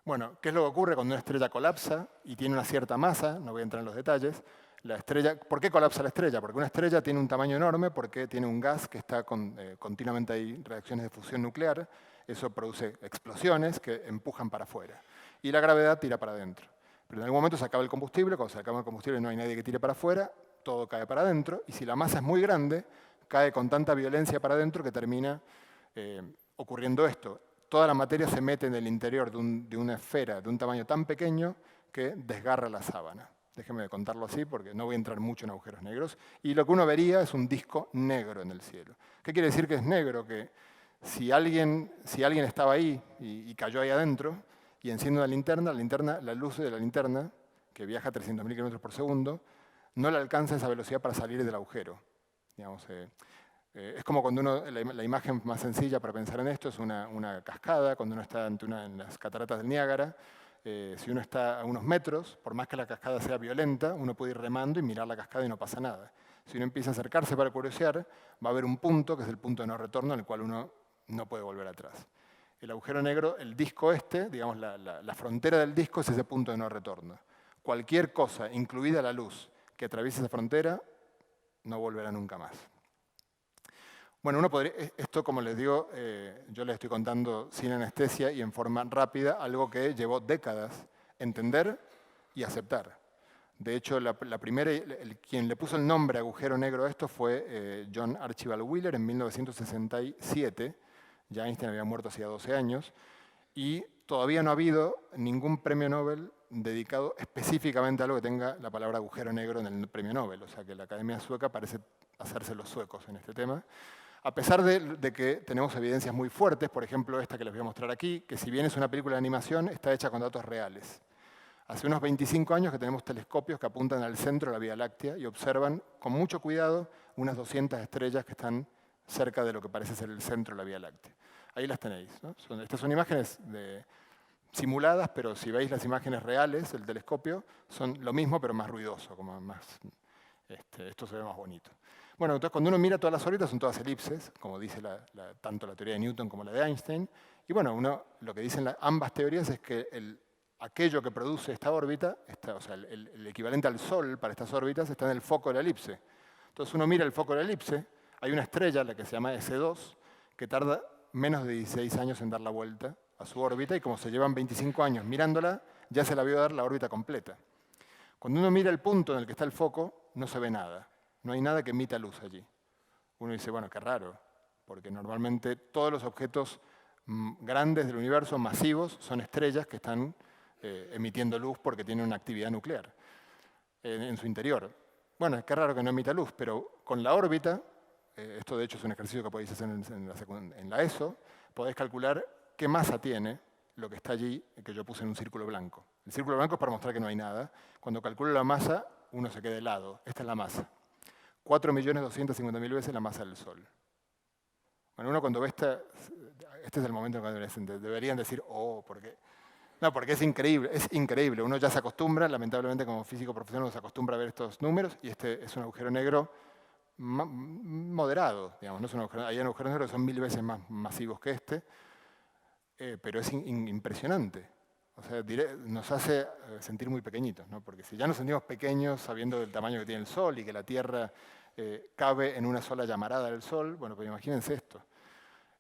Bueno, ¿qué es lo que ocurre cuando una estrella colapsa y tiene una cierta masa? No voy a entrar en los detalles. La estrella, ¿por qué colapsa la estrella? Porque una estrella tiene un tamaño enorme, porque tiene un gas que está continuamente ahí, reacciones de fusión nuclear. Eso produce explosiones que empujan para afuera. Y la gravedad tira para adentro. Pero en algún momento se acaba el combustible, cuando se acaba el combustible no hay nadie que tire para afuera, todo cae para adentro, y si la masa es muy grande, cae con tanta violencia para adentro que termina ocurriendo esto. Toda la materia se mete en el interior de una esfera de un tamaño tan pequeño que desgarra la sábana. Déjenme contarlo así porque no voy a entrar mucho en agujeros negros. Y lo que uno vería es un disco negro en el cielo. ¿Qué quiere decir que es negro? Que si alguien estaba ahí y cayó ahí adentro y enciende una linterna, la luz de la linterna, que viaja a 300.000 km por segundo, no le alcanza esa velocidad para salir del agujero. Digamos, es como cuando la imagen más sencilla para pensar en esto es una cascada, cuando uno está en las cataratas del Niágara. Si uno está a unos metros, por más que la cascada sea violenta, uno puede ir remando y mirar la cascada y no pasa nada. Si uno empieza a acercarse para curiosear, va a haber un punto, que es el punto de no retorno, en el cual uno no puede volver atrás. El agujero negro, el disco digamos, la frontera del disco es ese punto de no retorno. Cualquier cosa, incluida la luz, que atraviese esa frontera, no volverá nunca más. Bueno, esto como les digo, yo les estoy contando sin anestesia y en forma rápida, algo que llevó décadas entender y aceptar. De hecho, quien le puso el nombre agujero negro a esto fue John Archibald Wheeler en 1967. Ya Einstein había muerto hacía 12 años. Y todavía no ha habido ningún premio Nobel dedicado específicamente a algo que tenga la palabra agujero negro en el premio Nobel. O sea que la Academia Sueca parece hacerse los suecos en este tema. A pesar de que tenemos evidencias muy fuertes, por ejemplo esta que les voy a mostrar aquí, que si bien es una película de animación, está hecha con datos reales. Hace unos 25 años que tenemos telescopios que apuntan al centro de la Vía Láctea y observan con mucho cuidado unas 200 estrellas que están cerca de lo que parece ser el centro de la Vía Láctea. Ahí las tenéis, ¿no? Estas son imágenes simuladas, pero si veis las imágenes reales del telescopio, son lo mismo pero más ruidoso, como más, esto se ve más bonito. Bueno, entonces cuando uno mira todas las órbitas son todas elipses, como dice tanto la teoría de Newton como la de Einstein. Y bueno, lo que dicen ambas teorías es que aquello que produce esta órbita, o sea, el equivalente al Sol para estas órbitas, está en el foco de la elipse. Entonces uno mira el foco de la elipse, hay una estrella, la que se llama S2, que tarda menos de 16 años en dar la vuelta a su órbita, y como se llevan 25 años mirándola, ya se la vio dar la órbita completa. Cuando uno mira el punto en el que está el foco, no se ve nada. No hay nada que emita luz allí. Uno dice, bueno, qué raro, porque normalmente todos los objetos grandes del universo, masivos, son estrellas que están emitiendo luz porque tienen una actividad nuclear en su interior. Bueno, qué raro que no emita luz, pero con la órbita, esto de hecho es un ejercicio que podéis hacer en la ESO, podéis calcular qué masa tiene lo que está allí, que yo puse en un círculo blanco. El círculo blanco es para mostrar que no hay nada. Cuando calculo la masa, uno se queda helado. Esta es la masa. 4.250.000 veces la masa del Sol. Bueno, uno cuando ve este es el momento en que deberían decir, oh, ¿por qué? No, porque es increíble. Uno ya se acostumbra, lamentablemente como físico profesional, uno se acostumbra a ver estos números, y este es un agujero negro moderado, digamos. No es hay agujeros negros que son 1000 veces más masivos que este, pero es impresionante. O sea, nos hace sentir muy pequeñitos, ¿no? Porque si ya nos sentimos pequeños sabiendo del tamaño que tiene el Sol y que la Tierra cabe en una sola llamarada del Sol, bueno, pues imagínense esto.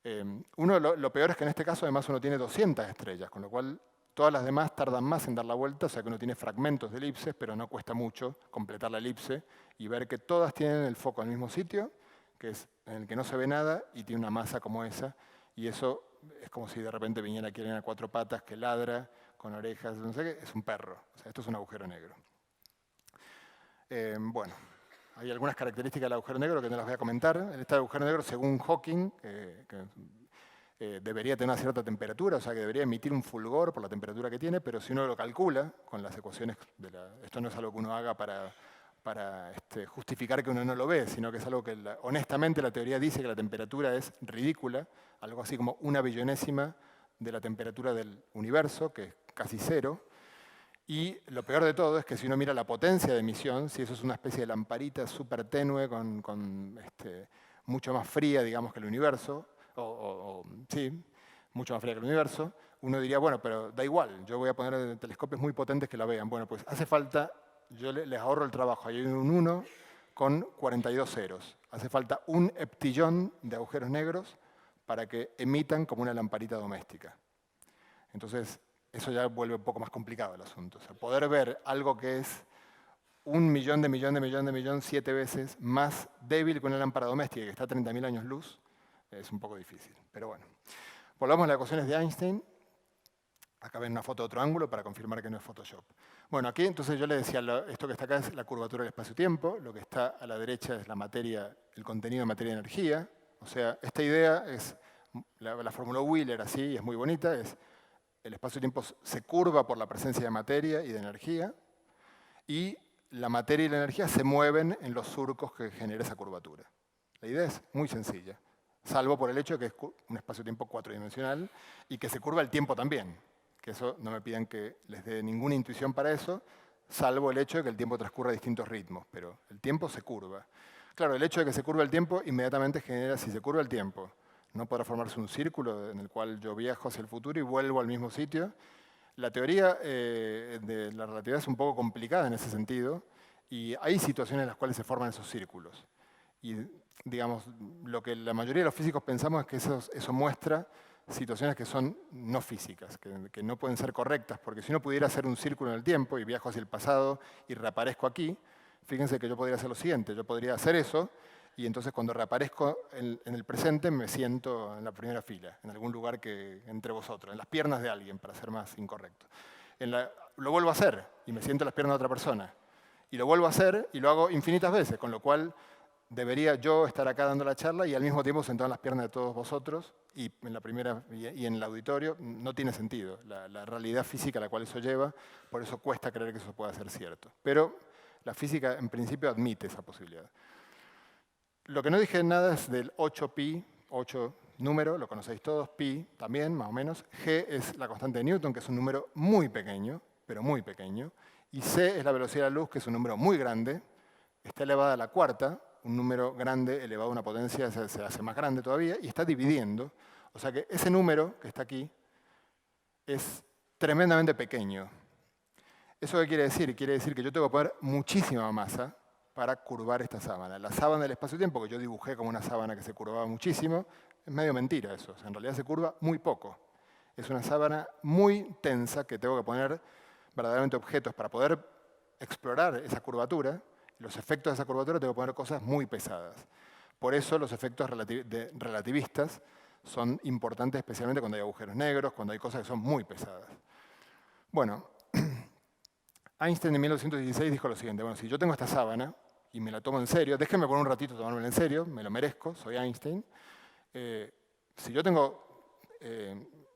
Lo peor es que en este caso además uno tiene 200 estrellas, con lo cual todas las demás tardan más en dar la vuelta, o sea que uno tiene fragmentos de elipses, pero no cuesta mucho completar la elipse y ver que todas tienen el foco al mismo sitio, que es en el que no se ve nada y tiene una masa como esa, y eso es como si de repente viniera aquí alguien a 4 patas que ladra, con orejas, no sé qué, es un perro. O sea, esto es un agujero negro. Bueno, hay algunas características del agujero negro que no las voy a comentar. Este agujero negro, según Hawking, debería tener una cierta temperatura, o sea que debería emitir un fulgor por la temperatura que tiene, pero si uno lo calcula con las ecuaciones, esto no es algo que uno haga para justificar que uno no lo ve, sino que es algo que honestamente la teoría dice que la temperatura es ridícula, algo así como 1/billonésima de la temperatura del universo, que es casi cero. Y lo peor de todo es que si uno mira la potencia de emisión, si eso es una especie de lamparita súper tenue, mucho más fría, digamos, que el universo, sí, mucho más fría que el universo, uno diría, bueno, pero da igual, yo voy a poner telescopios muy potentes que la vean. Bueno, pues hace falta, yo les ahorro el trabajo, hay un 1 con 42 ceros. Hace falta 1 heptillón de agujeros negros para que emitan como una lamparita doméstica. Entonces, eso ya vuelve un poco más complicado el asunto. O sea, poder ver algo que es 1.000.000.000.000.000.000, 7 veces más débil que una lámpara doméstica que está a 30.000 años luz, es un poco difícil. Pero bueno, volvamos a las ecuaciones de Einstein. Acá ven una foto de otro ángulo para confirmar que no es Photoshop. Bueno, aquí entonces yo les decía, esto que está acá es la curvatura del espacio-tiempo, lo que está a la derecha es la materia, el contenido de materia y energía. O sea, esta idea es, la formuló Wheeler así, y es muy bonita, es el espacio-tiempo se curva por la presencia de materia y de energía, y la materia y la energía se mueven en los surcos que genera esa curvatura. La idea es muy sencilla, salvo por el hecho de que es un espacio-tiempo cuatridimensional y que se curva el tiempo también, que eso no me pidan que les dé ninguna intuición para eso, salvo el hecho de que el tiempo transcurra a distintos ritmos, pero el tiempo se curva. Claro, el hecho de que se curva el tiempo inmediatamente genera, si se curva el tiempo, no podrá formarse un círculo en el cual yo viajo hacia el futuro y vuelvo al mismo sitio. La teoría de la relatividad es un poco complicada en ese sentido, y hay situaciones en las cuales se forman esos círculos. Y digamos, lo que la mayoría de los físicos pensamos es que eso muestra situaciones que son no físicas, que no pueden ser correctas, porque si uno pudiera hacer un círculo en el tiempo y viajo hacia el pasado y reaparezco aquí, fíjense que yo podría hacer lo siguiente, yo podría hacer eso y entonces cuando reaparezco en el presente me siento en la primera fila, en algún lugar que entre vosotros, en las piernas de alguien, para ser más incorrecto. Lo vuelvo a hacer y me siento en las piernas de otra persona. Y lo vuelvo a hacer y lo hago infinitas veces, con lo cual debería yo estar acá dando la charla y al mismo tiempo sentado en las piernas de todos vosotros y en el auditorio. No tiene sentido la realidad física a la cual eso lleva, por eso cuesta creer que eso pueda ser cierto. Pero la física en principio admite esa posibilidad. Lo que no dije nada es del 8pi, 8 número, lo conocéis todos, pi también, más o menos. G es la constante de Newton, que es un número muy pequeño, pero muy pequeño. Y c es la velocidad de la luz, que es un número muy grande. Está elevada a la cuarta, un número grande elevado a una potencia se hace más grande todavía, y está dividiendo. O sea que ese número que está aquí es tremendamente pequeño. ¿Eso qué quiere decir? Quiere decir que yo tengo que poner muchísima masa para curvar esta sábana. La sábana del espacio-tiempo, que yo dibujé como una sábana que se curvaba muchísimo, es medio mentira eso. O sea, en realidad se curva muy poco. Es una sábana muy tensa que tengo que poner verdaderamente objetos para poder explorar esa curvatura. Los efectos de esa curvatura tengo que poner cosas muy pesadas. Por eso los efectos relativistas son importantes, especialmente cuando hay agujeros negros, cuando hay cosas que son muy pesadas. Bueno, Einstein en 1916 dijo lo siguiente: bueno, si yo tengo esta sábana y me la tomo en serio, déjenme por un ratito tomármela en serio, me lo merezco, soy Einstein. Si yo tengo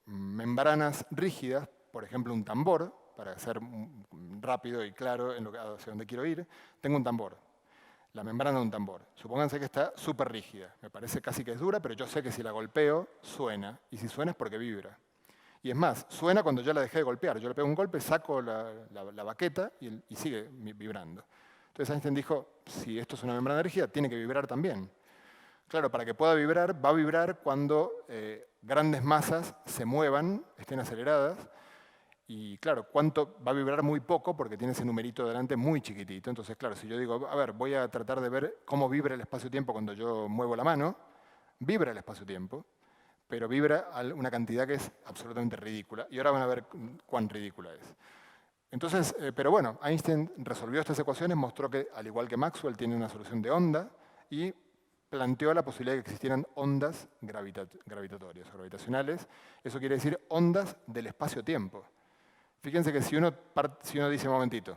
membranas rígidas, por ejemplo un tambor, para ser rápido y claro hacia dónde quiero ir, tengo un tambor, la membrana de un tambor. Supónganse que está súper rígida, me parece casi que es dura, pero yo sé que si la golpeo, suena, y si suena es porque vibra. Y es más, suena cuando yo la dejé de golpear. Yo le pego un golpe, saco la baqueta y sigue vibrando. Entonces Einstein dijo, si esto es una membrana rígida, tiene que vibrar también. Claro, para que pueda vibrar, va a vibrar cuando grandes masas se muevan, estén aceleradas. Y claro, ¿cuánto? Va a vibrar muy poco porque tiene ese numerito delante muy chiquitito. Entonces, claro, si yo digo, a ver, voy a tratar de ver cómo vibra el espacio-tiempo cuando yo muevo la mano, vibra el espacio-tiempo, pero vibra a una cantidad que es absolutamente ridícula. Y ahora van a ver cuán ridícula es. Entonces, pero bueno, Einstein resolvió estas ecuaciones, mostró que, al igual que Maxwell, tiene una solución de onda y planteó la posibilidad de que existieran ondas gravitatorias o gravitacionales. Eso quiere decir ondas del espacio-tiempo. Fíjense que si uno dice, un momentito,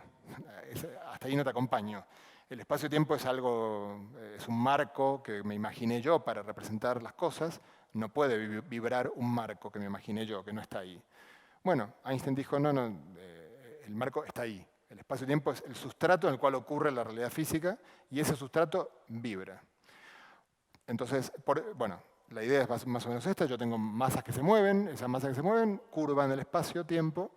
hasta ahí no te acompaño. El espacio-tiempo es un marco que me imaginé yo para representar las cosas. No puede vibrar un marco que me imaginé yo, que no está ahí. Bueno, Einstein dijo, no, el marco está ahí. El espacio-tiempo es el sustrato en el cual ocurre la realidad física y ese sustrato vibra. Entonces, bueno, la idea es más o menos esta. Yo tengo masas que se mueven, esas masas que se mueven curvan el espacio-tiempo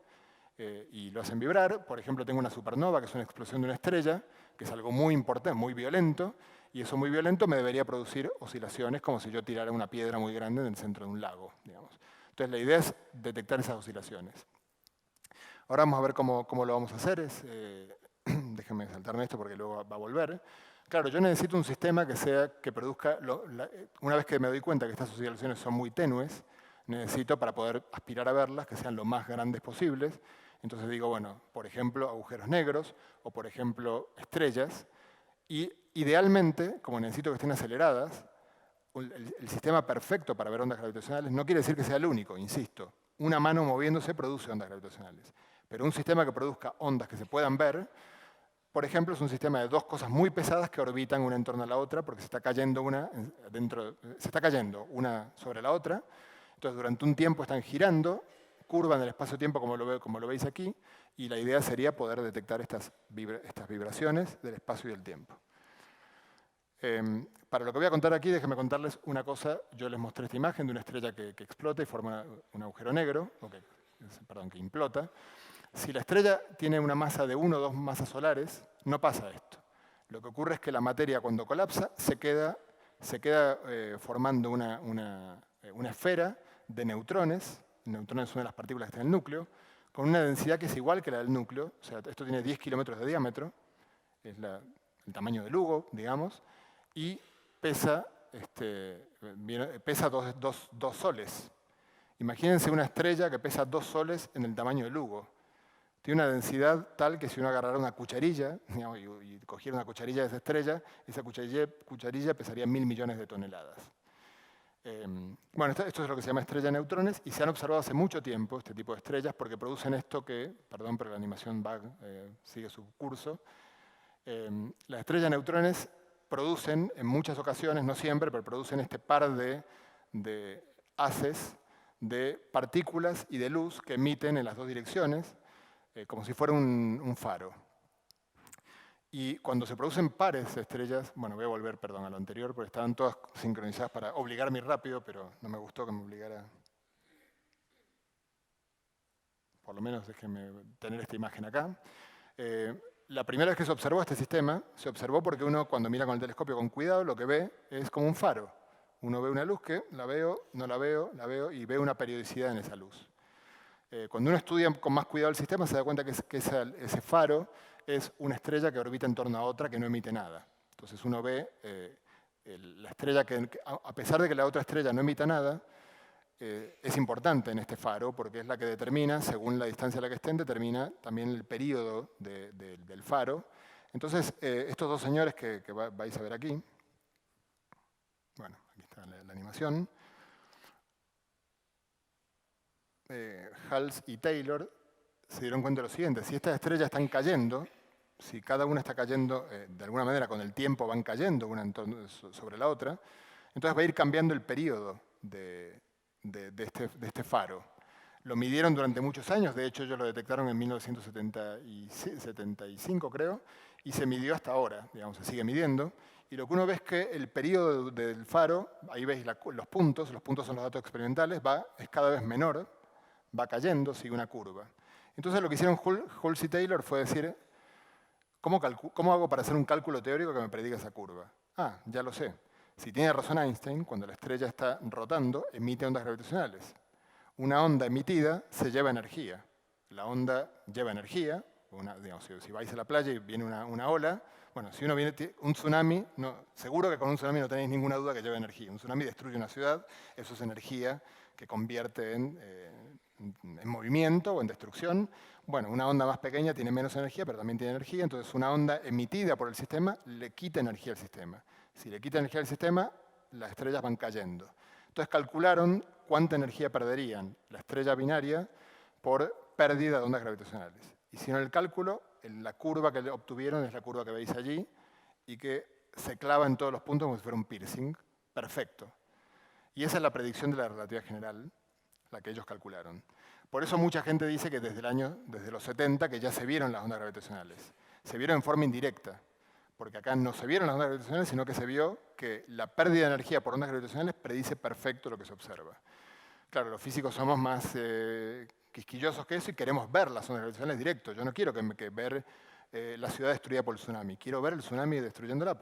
y lo hacen vibrar. Por ejemplo, tengo una supernova, que es una explosión de una estrella, que es algo muy importante, muy violento, y eso muy violento me debería producir oscilaciones como si yo tirara una piedra muy grande en el centro de un lago, digamos. Entonces la idea es detectar esas oscilaciones. Ahora vamos a ver cómo lo vamos a hacer. Déjenme saltarme esto porque luego va a volver. Claro, yo necesito un sistema que produzca, una vez que me doy cuenta que estas oscilaciones son muy tenues, necesito para poder aspirar a verlas que sean lo más grandes posibles. Entonces digo, bueno, por ejemplo, agujeros negros o por ejemplo, estrellas. Y idealmente, como necesito que estén aceleradas, el sistema perfecto para ver ondas gravitacionales no quiere decir que sea el único, insisto. Una mano moviéndose produce ondas gravitacionales. Pero un sistema que produzca ondas que se puedan ver, por ejemplo, es un sistema de dos cosas muy pesadas que orbitan una en torno a la otra porque se está cayendo una sobre la otra. Entonces, durante un tiempo están girando, curvan el espacio-tiempo como lo veis aquí, y la idea sería poder detectar estas vibraciones del espacio y del tiempo. Para lo que voy a contar aquí, déjenme contarles una cosa. Yo les mostré esta imagen de una estrella que explota y forma un agujero negro, que implota. Si la estrella tiene una masa de 1 o 2 masas solares, no pasa esto. Lo que ocurre es que la materia, cuando colapsa, se queda formando una esfera de neutrones. Neutrones son las partículas que están en el núcleo, con una densidad que es igual que la del núcleo. O sea, esto tiene 10 kilómetros de diámetro, es el tamaño de Lugo, digamos, y pesa 2 soles. Imagínense una estrella que pesa 2 soles en el tamaño de Lugo. Tiene una densidad tal que si uno agarrara una cucharilla, digamos, y cogiera una cucharilla de esa cucharilla pesaría 1000 millones de toneladas. Bueno, esto es lo que se llama estrella de neutrones y se han observado hace mucho tiempo este tipo de estrellas porque producen esto que, perdón, pero la animación sigue su curso. Las estrellas de neutrones producen en muchas ocasiones, no siempre, pero producen este par de haces de partículas y de luz que emiten en las dos direcciones, como si fuera un faro. Y cuando se producen pares de estrellas, bueno, voy a volver, perdón, a lo anterior, porque estaban todas sincronizadas para obligarme rápido, pero no me gustó que me obligara. Por lo menos déjenme tener esta imagen acá. La primera vez que se observó este sistema, se observó porque uno cuando mira con el telescopio con cuidado, lo que ve es como un faro. Uno ve una luz que la veo, no la veo y ve una periodicidad en esa luz. Cuando uno estudia con más cuidado el sistema, se da cuenta que ese faro es una estrella que orbita en torno a otra que no emite nada. Entonces uno ve la estrella que, a pesar de que la otra estrella no emita nada, es importante en este faro porque es la que determina, según la distancia a la que estén, determina también el período del faro. Entonces, estos dos señores que vais a ver aquí, bueno, aquí está la animación, Hals y Taylor se dieron cuenta de lo siguiente: si estas estrellas están cayendo, si cada una está cayendo, de alguna manera con el tiempo van cayendo una sobre la otra, entonces va a ir cambiando el periodo de este faro. Lo midieron durante muchos años, de hecho ellos lo detectaron en 1975 creo, y se midió hasta ahora, digamos, se sigue midiendo. Y lo que uno ve es que el periodo del faro, ahí veis los puntos son los datos experimentales, es cada vez menor, va cayendo, sigue una curva. Entonces lo que hicieron Hulse y Taylor fue decir, ¿cómo hago para hacer un cálculo teórico que me prediga esa curva? Ah, ya lo sé. Si tiene razón Einstein, cuando la estrella está rotando, emite ondas gravitacionales. Una onda emitida se lleva energía. La onda lleva energía. Digamos, si vais a la playa y viene una ola, bueno, si uno viene un tsunami, seguro que con un tsunami no tenéis ninguna duda que lleva energía. Un tsunami destruye una ciudad, eso es energía que convierte en movimiento o en destrucción. Bueno, una onda más pequeña tiene menos energía, pero también tiene energía, entonces una onda emitida por el sistema le quita energía al sistema. Si le quita energía al sistema, las estrellas van cayendo. Entonces calcularon cuánta energía perderían la estrella binaria por pérdida de ondas gravitacionales. Hicieron el cálculo, la curva que obtuvieron es la curva que veis allí, y que se clava en todos los puntos como si fuera un piercing. Perfecto. Y esa es la predicción de la relatividad general, la que ellos calcularon. Por eso mucha gente dice que desde los 70 que ya se vieron las ondas gravitacionales. Se vieron en forma indirecta, porque acá no se vieron las ondas gravitacionales, sino que se vio que la pérdida de energía por ondas gravitacionales predice perfecto lo que se observa. Claro, los físicos somos más quisquillosos que eso y queremos ver las ondas gravitacionales directo. Yo no quiero que ver la ciudad destruida por el tsunami. Quiero ver el tsunami destruyéndola,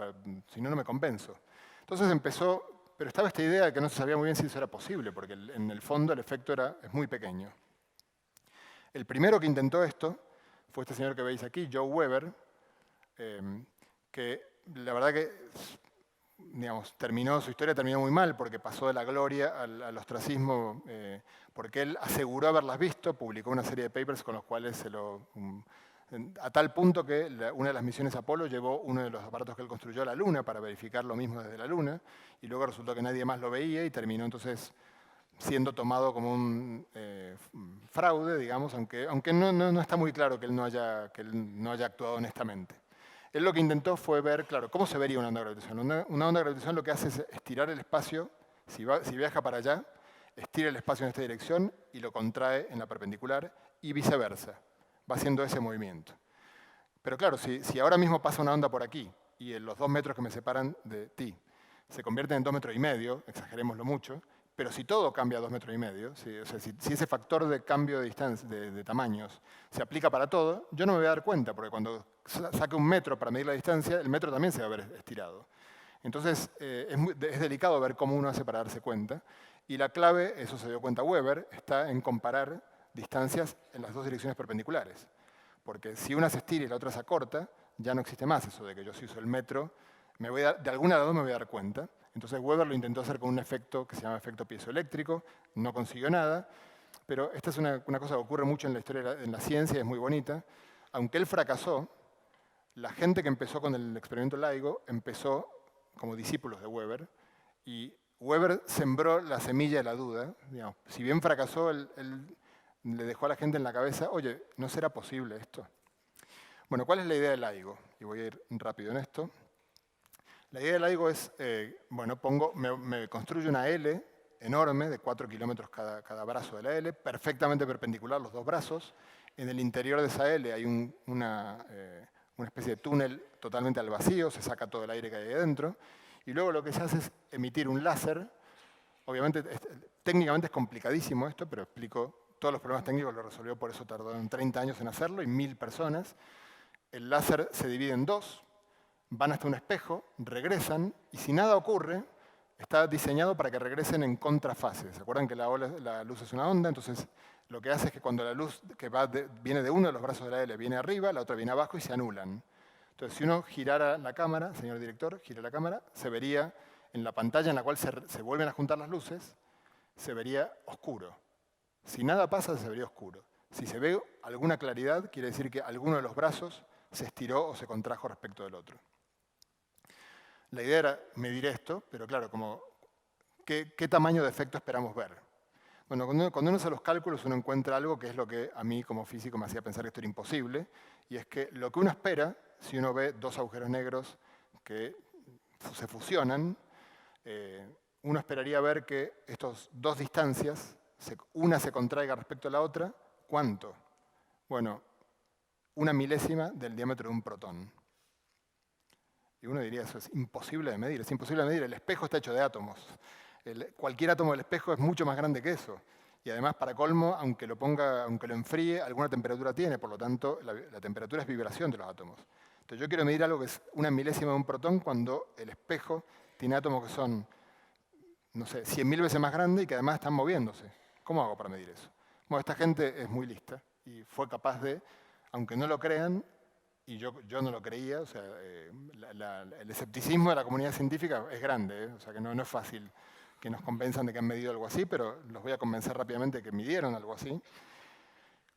si no, no me convenzo. Entonces empezó, pero estaba esta idea de que no se sabía muy bien si eso era posible, porque en el fondo el efecto es muy pequeño. El primero que intentó esto fue este señor que veis aquí, Joe Weber, que la verdad que, digamos, su historia terminó muy mal porque pasó de la gloria al ostracismo, porque él aseguró haberlas visto, publicó una serie de papers con los cuales a tal punto que una de las misiones Apolo llevó uno de los aparatos que él construyó a la Luna para verificar lo mismo desde la Luna, y luego resultó que nadie más lo veía y terminó entonces siendo tomado como un fraude, digamos, aunque no está muy claro que él no haya actuado honestamente. Él lo que intentó fue ver, claro, cómo se vería una onda gravitacional. Una onda gravitacional lo que hace es estirar el espacio, si viaja para allá, estira el espacio en esta dirección y lo contrae en la perpendicular y viceversa. Va haciendo ese movimiento. Pero claro, si ahora mismo pasa una onda por aquí y en los 2 metros que me separan de ti se convierten en 2,5 metros, exagerémoslo mucho, pero si todo cambia a 2,5 metros, si ese factor de cambio de distancia, de tamaños, se aplica para todo, yo no me voy a dar cuenta, porque cuando saque 1 metro para medir la distancia, el metro también se va a ver estirado. Entonces, es delicado ver cómo uno hace para darse cuenta. Y la clave, eso se dio cuenta Weber, está en comparar distancias en las 2 direcciones perpendiculares. Porque si una se estira y la otra se acorta, ya no existe más eso de que yo si uso el metro, de alguna lado me voy a dar cuenta. Entonces Weber lo intentó hacer con un efecto que se llama efecto piezoeléctrico, no consiguió nada, pero esta es una cosa que ocurre mucho en la historia, en la ciencia, es muy bonita. Aunque él fracasó, la gente que empezó con el experimento LIGO empezó como discípulos de Weber, y Weber sembró la semilla de la duda. Digamos, si bien fracasó, él le dejó a la gente en la cabeza, oye, ¿no será posible esto? Bueno, ¿cuál es la idea del LIGO? Y voy a ir rápido en esto. La idea del LIGO es, bueno, me construyo una L enorme de 4 kilómetros cada brazo de la L, perfectamente perpendicular los dos brazos. En el interior de esa L hay una especie de túnel totalmente al vacío, se saca todo el aire que hay ahí adentro. Y luego lo que se hace es emitir un láser. Obviamente, técnicamente es complicadísimo esto, pero explico todos los problemas técnicos, lo resolvió, por eso tardaron 30 años en hacerlo y 1000 personas. El láser se divide en dos, van hasta un espejo, regresan, y si nada ocurre, está diseñado para que regresen en contrafase. ¿Se acuerdan que la luz es una onda? Entonces, lo que hace es que cuando la luz que viene de uno de los brazos de la L viene arriba, la otra viene abajo y se anulan. Entonces, si uno girara la cámara, señor director, gira la cámara, se vería en la pantalla en la cual se vuelven a juntar las luces, se vería oscuro. Si nada pasa, se vería oscuro. Si se ve alguna claridad, quiere decir que alguno de los brazos se estiró o se contrajo respecto del otro. La idea era medir esto, pero claro, ¿qué tamaño de efecto esperamos ver? Bueno, cuando uno hace los cálculos, uno encuentra algo que es lo que a mí como físico me hacía pensar que esto era imposible, y es que lo que uno espera, si uno ve dos agujeros negros que se fusionan, uno esperaría ver que estas dos distancias, una se contraiga respecto a la otra, ¿cuánto? Bueno, 1/1000 del diámetro de un protón. Y uno diría, eso es imposible de medir, es imposible de medir, el espejo está hecho de átomos. Cualquier átomo del espejo es mucho más grande que eso. Y además, para colmo, aunque lo enfríe, alguna temperatura tiene, por lo tanto, la temperatura es vibración de los átomos. Entonces yo quiero medir algo que es 1/1000 de un protón cuando el espejo tiene átomos que son, no sé, 100.000 veces más grandes y que además están moviéndose. ¿Cómo hago para medir eso? Bueno, esta gente es muy lista y fue capaz de, aunque no lo crean, y yo no lo creía, o sea, el escepticismo de la comunidad científica es grande, o sea que no es fácil que nos convenzan de que han medido algo así, pero los voy a convencer rápidamente de que midieron algo así.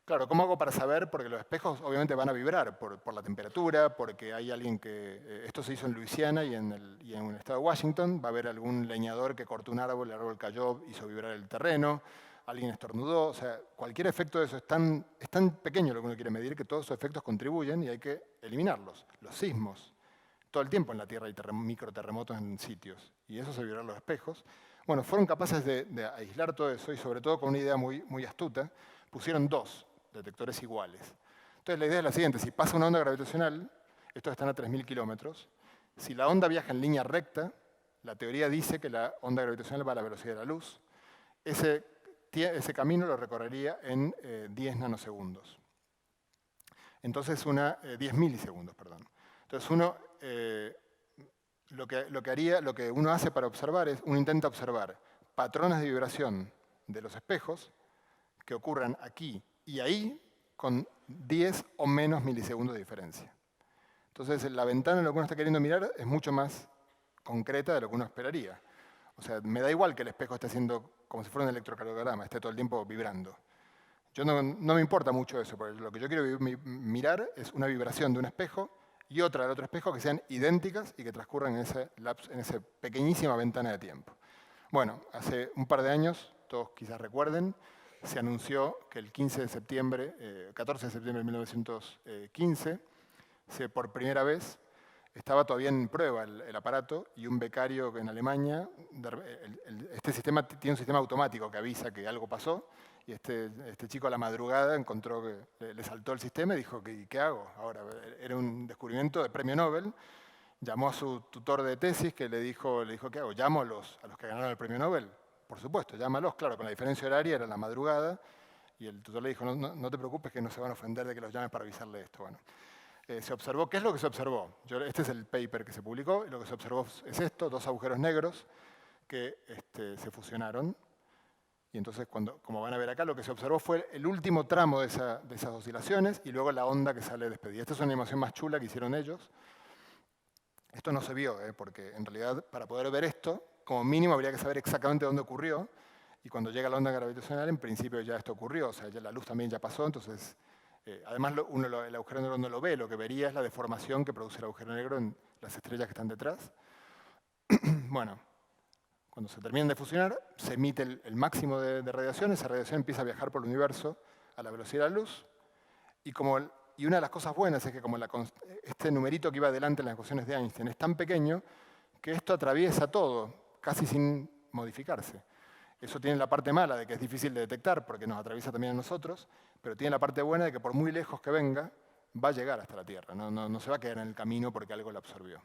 Claro, ¿cómo hago para saber? Porque los espejos obviamente van a vibrar por la temperatura, porque hay alguien que... esto se hizo en Luisiana y en el estado de Washington. Va a haber algún leñador que cortó un árbol, el árbol cayó, hizo vibrar el terreno, alguien estornudó. O sea, cualquier efecto de eso es tan pequeño lo que uno quiere medir que todos esos efectos contribuyen y hay que eliminarlos. Los sismos. Todo el tiempo en la Tierra hay microterremotos en sitios y eso se vibran los espejos. Bueno, fueron capaces de aislar todo eso y sobre todo con una idea muy astuta, pusieron dos detectores iguales. Entonces la idea es la siguiente, si pasa una onda gravitacional, estos están a 3000 kilómetros, si la onda viaja en línea recta, la teoría dice que la onda gravitacional va a la velocidad de la luz, ese camino lo recorrería en 10 nanosegundos. Entonces 10 milisegundos, perdón. Entonces lo que uno hace para observar es, uno intenta observar patrones de vibración de los espejos que ocurran aquí y ahí con 10 o menos milisegundos de diferencia. Entonces la ventana en lo que uno está queriendo mirar es mucho más concreta de lo que uno esperaría. O sea, me da igual que el espejo esté haciendo como si fuera un electrocardiograma, esté todo el tiempo vibrando. Yo no me importa mucho eso, porque lo que yo quiero mirar es una vibración de un espejo y otra del otro espejo que sean idénticas y que transcurran en esa pequeñísima ventana de tiempo. Bueno, hace un par de años, todos quizás recuerden, se anunció que el 14 de septiembre de 1915, por primera vez, estaba todavía en prueba el aparato y un becario en Alemania, este sistema tiene un sistema automático que avisa que algo pasó y este chico a la madrugada encontró que le saltó el sistema y dijo, ¿qué hago? Ahora, era un descubrimiento de premio Nobel, llamó a su tutor de tesis que le dijo ¿qué hago? ¿Llamo a los que ganaron el premio Nobel? Por supuesto, llámalos, claro, con la diferencia horaria era la madrugada y el tutor le dijo, no te preocupes que no se van a ofender de que los llames para avisarle esto. Bueno, se observó, ¿qué es lo que se observó? Este es el paper que se publicó y lo que se observó es esto, dos agujeros negros que se fusionaron. Y entonces, como van a ver acá, lo que se observó fue el último tramo de esas oscilaciones y luego la onda que sale despedida. Esta es una animación más chula que hicieron ellos. Esto no se vio, porque en realidad para poder ver esto, como mínimo habría que saber exactamente dónde ocurrió, y cuando llega la onda gravitacional, en principio ya esto ocurrió, o sea, ya la luz también ya pasó, entonces, además el agujero negro no lo ve, lo que vería es la deformación que produce el agujero negro en las estrellas que están detrás. Bueno, cuando se terminan de fusionar, se emite el máximo de radiación, esa radiación empieza a viajar por el universo a la velocidad de la luz, y una de las cosas buenas es que como este numerito que iba adelante en las ecuaciones de Einstein es tan pequeño, que esto atraviesa todo, casi sin modificarse. Eso tiene la parte mala de que es difícil de detectar porque nos atraviesa también a nosotros, pero tiene la parte buena de que por muy lejos que venga, va a llegar hasta la Tierra, no se va a quedar en el camino porque algo lo absorbió.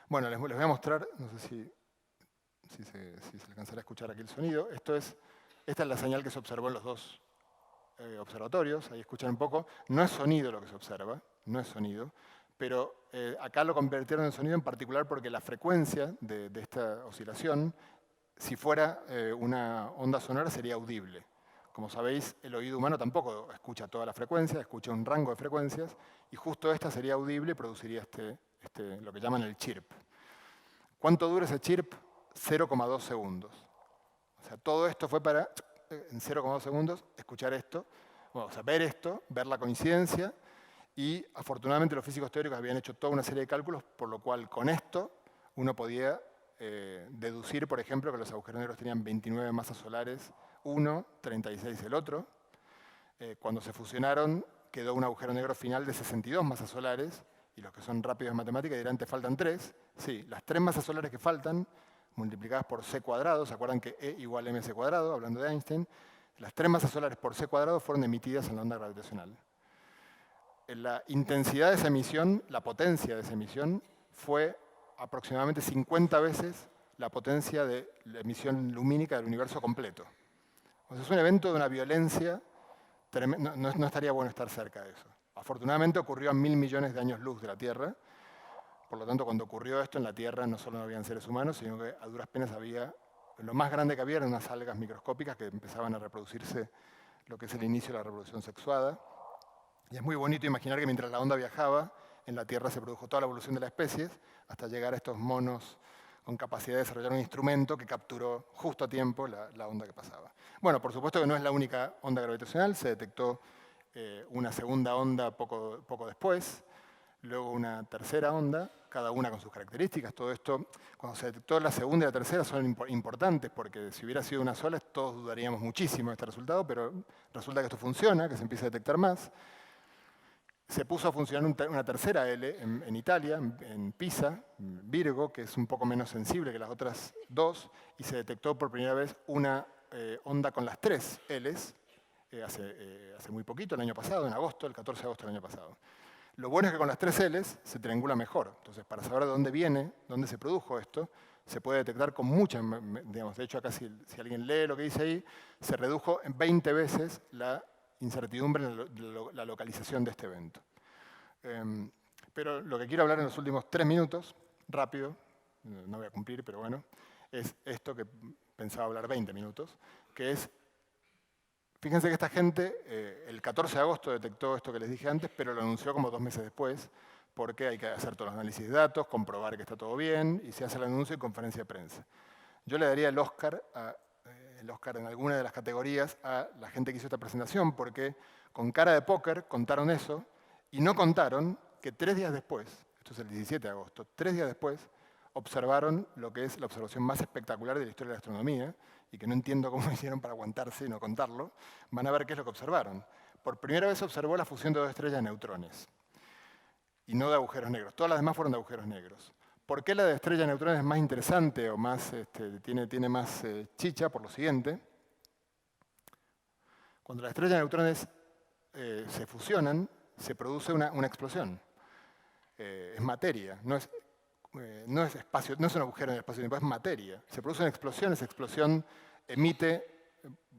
Bueno, les voy a mostrar, no sé si se alcanzará a escuchar aquí el sonido. Esta es la señal que se observó en los dos observatorios, ahí escuchan un poco. No es sonido lo que se observa, no es sonido, pero acá lo convirtieron en sonido en particular porque la frecuencia de esta oscilación, si fuera una onda sonora, sería audible. Como sabéis, el oído humano tampoco escucha toda la frecuencia, escucha un rango de frecuencias, y justo esta sería audible y produciría lo que llaman el chirp. ¿Cuánto dura ese chirp? 0,2 segundos. O sea, todo esto fue para, en 0,2 segundos, escuchar esto, bueno, o sea, ver la coincidencia, y afortunadamente los físicos teóricos habían hecho toda una serie de cálculos, por lo cual con esto uno podía deducir, por ejemplo, que los agujeros negros tenían 29 masas solares, uno, 36 el otro. Cuando se fusionaron, quedó un agujero negro final de 62 masas solares, y los que son rápidos en matemática dirán, te faltan 3. Sí, las 3 masas solares que faltan, multiplicadas por c cuadrado, ¿se acuerdan que E igual a mc cuadrado, hablando de Einstein? Las 3 masas solares por c cuadrado fueron emitidas en la onda gravitacional. La intensidad de esa emisión, la potencia de esa emisión, fue aproximadamente 50 veces la potencia de la emisión lumínica del universo completo. O sea, es un evento de una violencia tremenda. No estaría bueno estar cerca de eso. Afortunadamente ocurrió a 1000 millones de años luz de la Tierra. Por lo tanto, cuando ocurrió esto en la Tierra no solo no habían seres humanos, sino que a duras penas lo más grande que había eran unas algas microscópicas que empezaban a reproducirse, lo que es el inicio de la reproducción sexuada. Y es muy bonito imaginar que mientras la onda viajaba, en la Tierra se produjo toda la evolución de las especies, hasta llegar a estos monos con capacidad de desarrollar un instrumento que capturó justo a tiempo la onda que pasaba. Bueno, por supuesto que no es la única onda gravitacional, se detectó una segunda onda poco después, luego una tercera onda, cada una con sus características. Todo esto, cuando se detectó la segunda y la tercera, son importantes, porque si hubiera sido una sola, todos dudaríamos muchísimo de este resultado, pero resulta que esto funciona, que se empieza a detectar más. Se puso a funcionar una tercera L en Italia, en Pisa, Virgo, que es un poco menos sensible que las otras dos, y se detectó por primera vez una onda con las 3 Ls, hace muy poquito, el año pasado, en agosto, el 14 de agosto del año pasado. Lo bueno es que con las 3 Ls se triangula mejor. Entonces, para saber de dónde viene, dónde se produjo esto, se puede detectar con mucha, digamos, de hecho acá si alguien lee lo que dice ahí, se redujo en 20 veces la incertidumbre en la localización de este evento. Pero lo que quiero hablar en los últimos 3 minutos, rápido, no voy a cumplir, pero bueno, es esto que pensaba hablar 20 minutos, que es, fíjense que esta gente el 14 de agosto detectó esto que les dije antes, pero lo anunció como 2 meses después, porque hay que hacer todos los análisis de datos, comprobar que está todo bien, y se hace el anuncio en conferencia de prensa. Yo le daría el Oscar en alguna de las categorías a la gente que hizo esta presentación, porque con cara de póker contaron eso, y no contaron que 3 días después, esto es el 17 de agosto, 3 días después, observaron lo que es la observación más espectacular de la historia de la astronomía, y que no entiendo cómo hicieron para aguantarse y no contarlo. Van a ver qué es lo que observaron. Por primera vez se observó la fusión de 2 estrellas de neutrones, y no de agujeros negros. Todas las demás fueron de agujeros negros. ¿Por qué la de estrella de neutrones es más interesante o más, tiene más chicha? Por lo siguiente. Cuando las estrellas de neutrones se fusionan, se produce una explosión. Es materia, no es espacio, no es un agujero en el espacio-tiempo, es materia. Se produce una explosión, esa explosión emite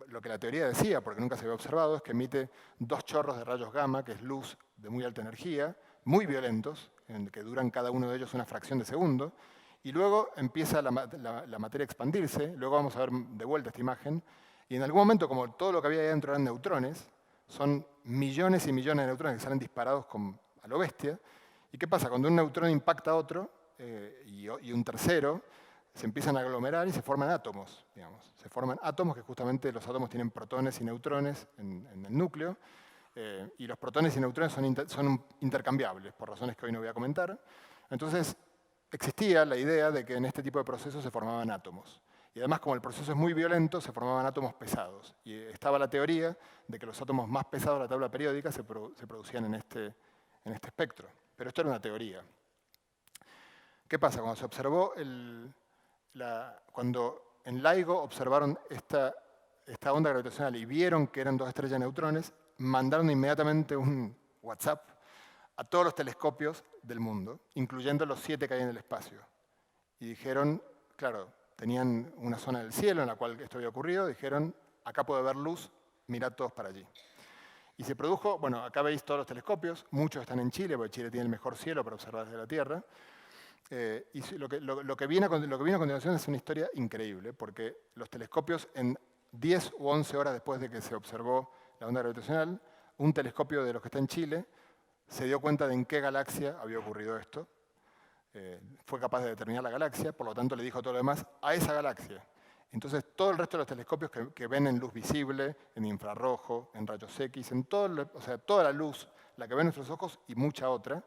lo que la teoría decía, porque nunca se había observado, es que emite 2 chorros de rayos gamma, que es luz de muy alta energía, muy violentos, que duran cada uno de ellos una fracción de segundo, y luego empieza la materia a expandirse, luego vamos a ver de vuelta esta imagen, y en algún momento, como todo lo que había ahí dentro eran neutrones, son millones y millones de neutrones que salen disparados a lo bestia, ¿Y qué pasa? Cuando un neutrón impacta a otro y un tercero, se empiezan a aglomerar y se forman átomos, digamos. Se forman átomos, que justamente los átomos tienen protones y neutrones en el núcleo, y los protones y neutrones son intercambiables, por razones que hoy no voy a comentar. Entonces, existía la idea de que en este tipo de procesos se formaban átomos. Y además, como el proceso es muy violento, se formaban átomos pesados. Y estaba la teoría de que los átomos más pesados de la tabla periódica se producían en este espectro. Pero esto era una teoría. ¿Qué pasa? Cuando se observó cuando en LIGO observaron esta onda gravitacional y vieron que eran dos estrellas de neutrones, mandaron inmediatamente un WhatsApp a todos los telescopios del mundo, incluyendo los 7 que hay en el espacio. Y dijeron, claro, tenían una zona del cielo en la cual esto había ocurrido, dijeron, acá puede haber luz, mirad todos para allí. Y se produjo, bueno, acá veis todos los telescopios, muchos están en Chile, porque Chile tiene el mejor cielo para observar desde la Tierra. Y lo que viene a continuación es una historia increíble, porque los telescopios en 10 u 11 horas después de que se observó la onda gravitacional, un telescopio de los que está en Chile se dio cuenta de en qué galaxia había ocurrido esto, fue capaz de determinar la galaxia, por lo tanto le dijo todo lo demás a esa galaxia. Entonces todo el resto de los telescopios que ven en luz visible, en infrarrojo, en rayos X, o sea, toda la luz, la que ven nuestros ojos y mucha otra,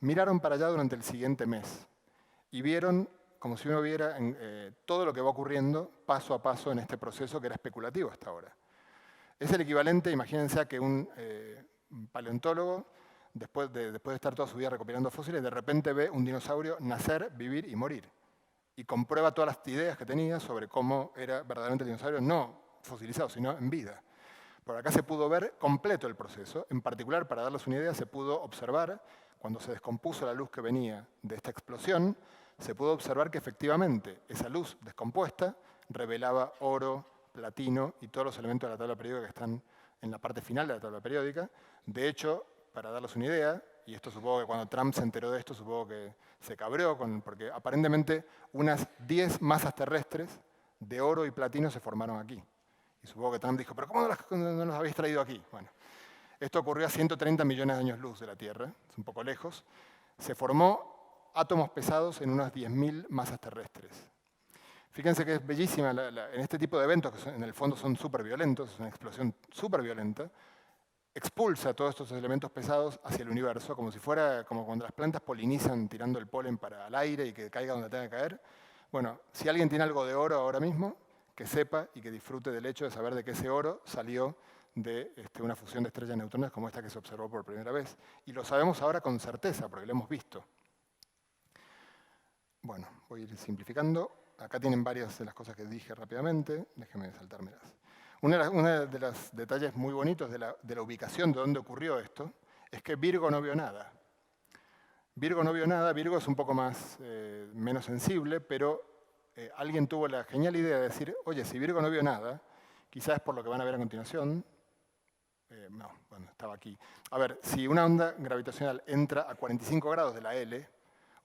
miraron para allá durante el siguiente mes y vieron, como si uno viera todo lo que va ocurriendo paso a paso en este proceso que era especulativo hasta ahora. Es el equivalente, imagínense, a que un paleontólogo, después de estar toda su vida recopilando fósiles, de repente ve un dinosaurio nacer, vivir y morir. Y comprueba todas las ideas que tenía sobre cómo era verdaderamente el dinosaurio, no fosilizado, sino en vida. Por acá se pudo ver completo el proceso. En particular, para darles una idea, se pudo observar, cuando se descompuso la luz que venía de esta explosión, se pudo observar que efectivamente esa luz descompuesta revelaba oro, platino y todos los elementos de la tabla periódica que están en la parte final de la tabla periódica. De hecho, para darles una idea, y esto supongo que cuando Trump se enteró de esto, supongo que se cabreó, porque aparentemente unas 10 masas terrestres de oro y platino se formaron aquí. Y supongo que Trump dijo, pero ¿cómo no los habéis traído aquí? Bueno, esto ocurrió a 130 millones de años luz de la Tierra, es un poco lejos. Se formó átomos pesados en unas 10.000 masas terrestres. Fíjense que es bellísima en este tipo de eventos, que en el fondo son súper violentos, es una explosión súper violenta, expulsa todos estos elementos pesados hacia el universo, como si fuera como cuando las plantas polinizan tirando el polen para el aire y que caiga donde tenga que caer. Bueno, si alguien tiene algo de oro ahora mismo, que sepa y que disfrute del hecho de saber de que ese oro salió de una fusión de estrellas de neutrones como esta que se observó por primera vez. Y lo sabemos ahora con certeza, porque lo hemos visto. Bueno, voy a ir simplificando. Acá tienen varias de las cosas que dije rápidamente. Déjenme saltármelas. Uno de los detalles muy bonitos de la ubicación de dónde ocurrió esto es que Virgo no vio nada. Virgo no vio nada, Virgo es un poco menos sensible, pero alguien tuvo la genial idea de decir, oye, si Virgo no vio nada, quizás es por lo que van a ver a continuación. No, bueno, estaba aquí. A ver, si una onda gravitacional entra a 45 grados de la L,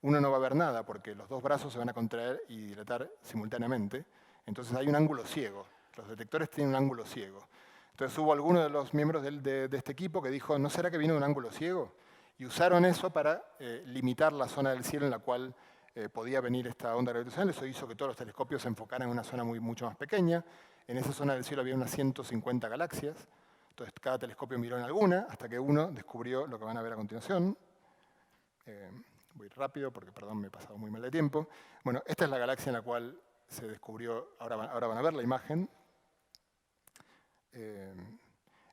uno no va a ver nada porque los dos brazos se van a contraer y dilatar simultáneamente. Entonces hay un ángulo ciego. Los detectores tienen un ángulo ciego. Entonces hubo alguno de los miembros de este equipo que dijo, ¿no será que vino de un ángulo ciego? Y usaron eso para limitar la zona del cielo en la cual podía venir esta onda gravitacional. Eso hizo que todos los telescopios se enfocaran en una zona mucho más pequeña. En esa zona del cielo había unas 150 galaxias. Entonces cada telescopio miró en alguna hasta que uno descubrió lo que van a ver a continuación. Voy rápido porque, perdón, me he pasado muy mal de tiempo. Bueno, esta es la galaxia en la cual se descubrió, ahora van a ver la imagen.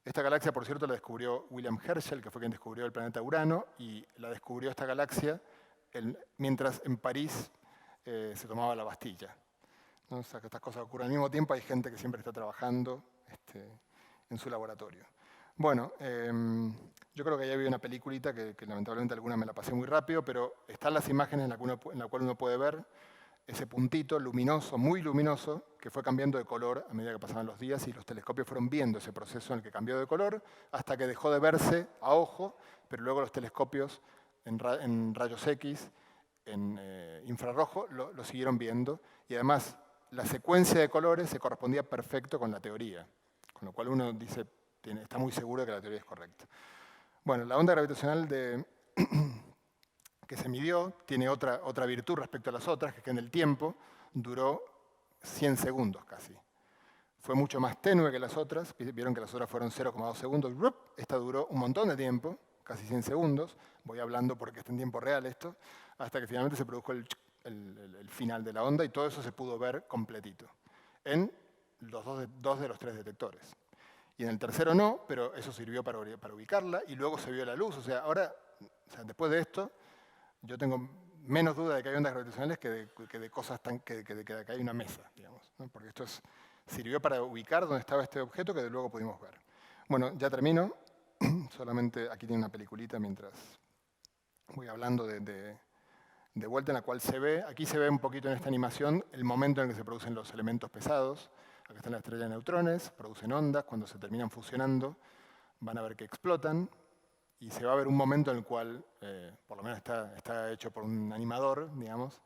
Esta galaxia, por cierto, la descubrió William Herschel, que fue quien descubrió el planeta Urano, y la descubrió esta galaxia mientras en París se tomaba la Bastilla. ¿No? O sea, que estas cosas ocurren al mismo tiempo, hay gente que siempre está trabajando en su laboratorio. Bueno, yo creo que ya vi una peliculita que lamentablemente alguna me la pasé muy rápido, pero están las imágenes en la cual uno puede ver ese puntito luminoso, muy luminoso, que fue cambiando de color a medida que pasaban los días y los telescopios fueron viendo ese proceso en el que cambió de color hasta que dejó de verse a ojo, pero luego los telescopios en rayos X, en infrarrojo, lo siguieron viendo y además la secuencia de colores se correspondía perfecto con la teoría, con lo cual uno dice, está muy seguro de que la teoría es correcta. Bueno, la onda gravitacional de que se midió tiene otra virtud respecto a las otras, que es que en el tiempo duró 100 segundos casi. Fue mucho más tenue que las otras, vieron que las otras fueron 0,2 segundos, esta duró un montón de tiempo, casi 100 segundos, voy hablando porque está en tiempo real esto, hasta que finalmente se produjo el final de la onda y todo eso se pudo ver completito, en los dos de los tres detectores. Y en el tercero no, pero eso sirvió para ubicarla y luego se vio la luz. O sea, ahora, después de esto, yo tengo menos duda de que hay ondas gravitacionales que de cosas que de que hay una mesa, digamos, ¿no? Porque esto sirvió para ubicar dónde estaba este objeto que luego pudimos ver. Bueno, ya termino. Solamente aquí tiene una peliculita mientras voy hablando de vuelta en la cual se ve, aquí se ve un poquito en esta animación el momento en el que se producen los elementos pesados. Acá están las estrellas de neutrones, producen ondas, cuando se terminan fusionando van a ver que explotan y se va a ver un momento en el cual, por lo menos está hecho por un animador, digamos,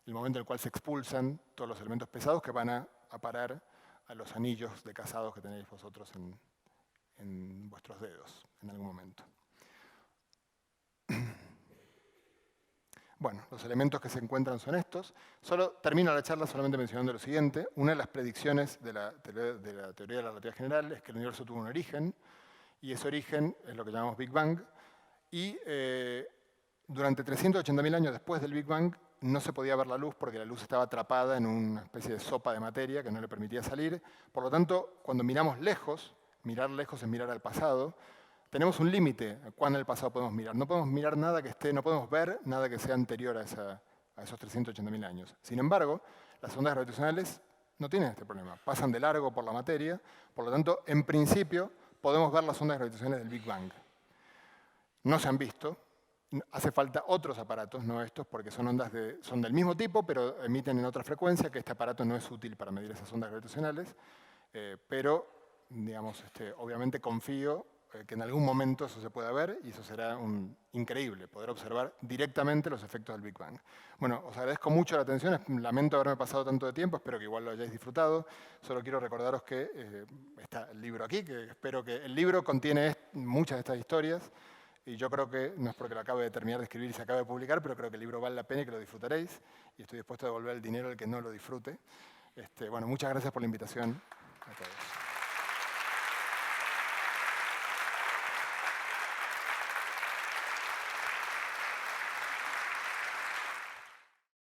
el momento en el cual se expulsan todos los elementos pesados que van a parar a los anillos de casados que tenéis vosotros en vuestros dedos en algún momento. Bueno, los elementos que se encuentran son estos. Solo termino la charla solamente mencionando lo siguiente. Una de las predicciones de la teoría de la relatividad general es que el universo tuvo un origen, y ese origen es lo que llamamos Big Bang. Y durante 380.000 años después del Big Bang no se podía ver la luz porque la luz estaba atrapada en una especie de sopa de materia que no le permitía salir. Por lo tanto, cuando miramos lejos, mirar lejos es mirar al pasado, tenemos un límite a cuán en el pasado podemos mirar. No podemos mirar nada que esté, no podemos ver nada que sea anterior a esos 380.000 años. Sin embargo, las ondas gravitacionales no tienen este problema. Pasan de largo por la materia, por lo tanto, en principio, podemos ver las ondas gravitacionales del Big Bang. No se han visto. Hace falta otros aparatos, no estos, porque son ondas son del mismo tipo, pero emiten en otra frecuencia, que este aparato no es útil para medir esas ondas gravitacionales. Pero, digamos, obviamente confío que en algún momento eso se pueda ver y eso será increíble, poder observar directamente los efectos del Big Bang. Bueno, os agradezco mucho la atención, lamento haberme pasado tanto de tiempo, espero que igual lo hayáis disfrutado. Solo quiero recordaros que está el libro aquí, que espero que el libro contiene muchas de estas historias y yo creo que, no es porque lo acabe de terminar de escribir y se acabe de publicar, pero creo que el libro vale la pena y que lo disfrutaréis y estoy dispuesto a devolver el dinero al que no lo disfrute. Bueno, muchas gracias por la invitación a todos.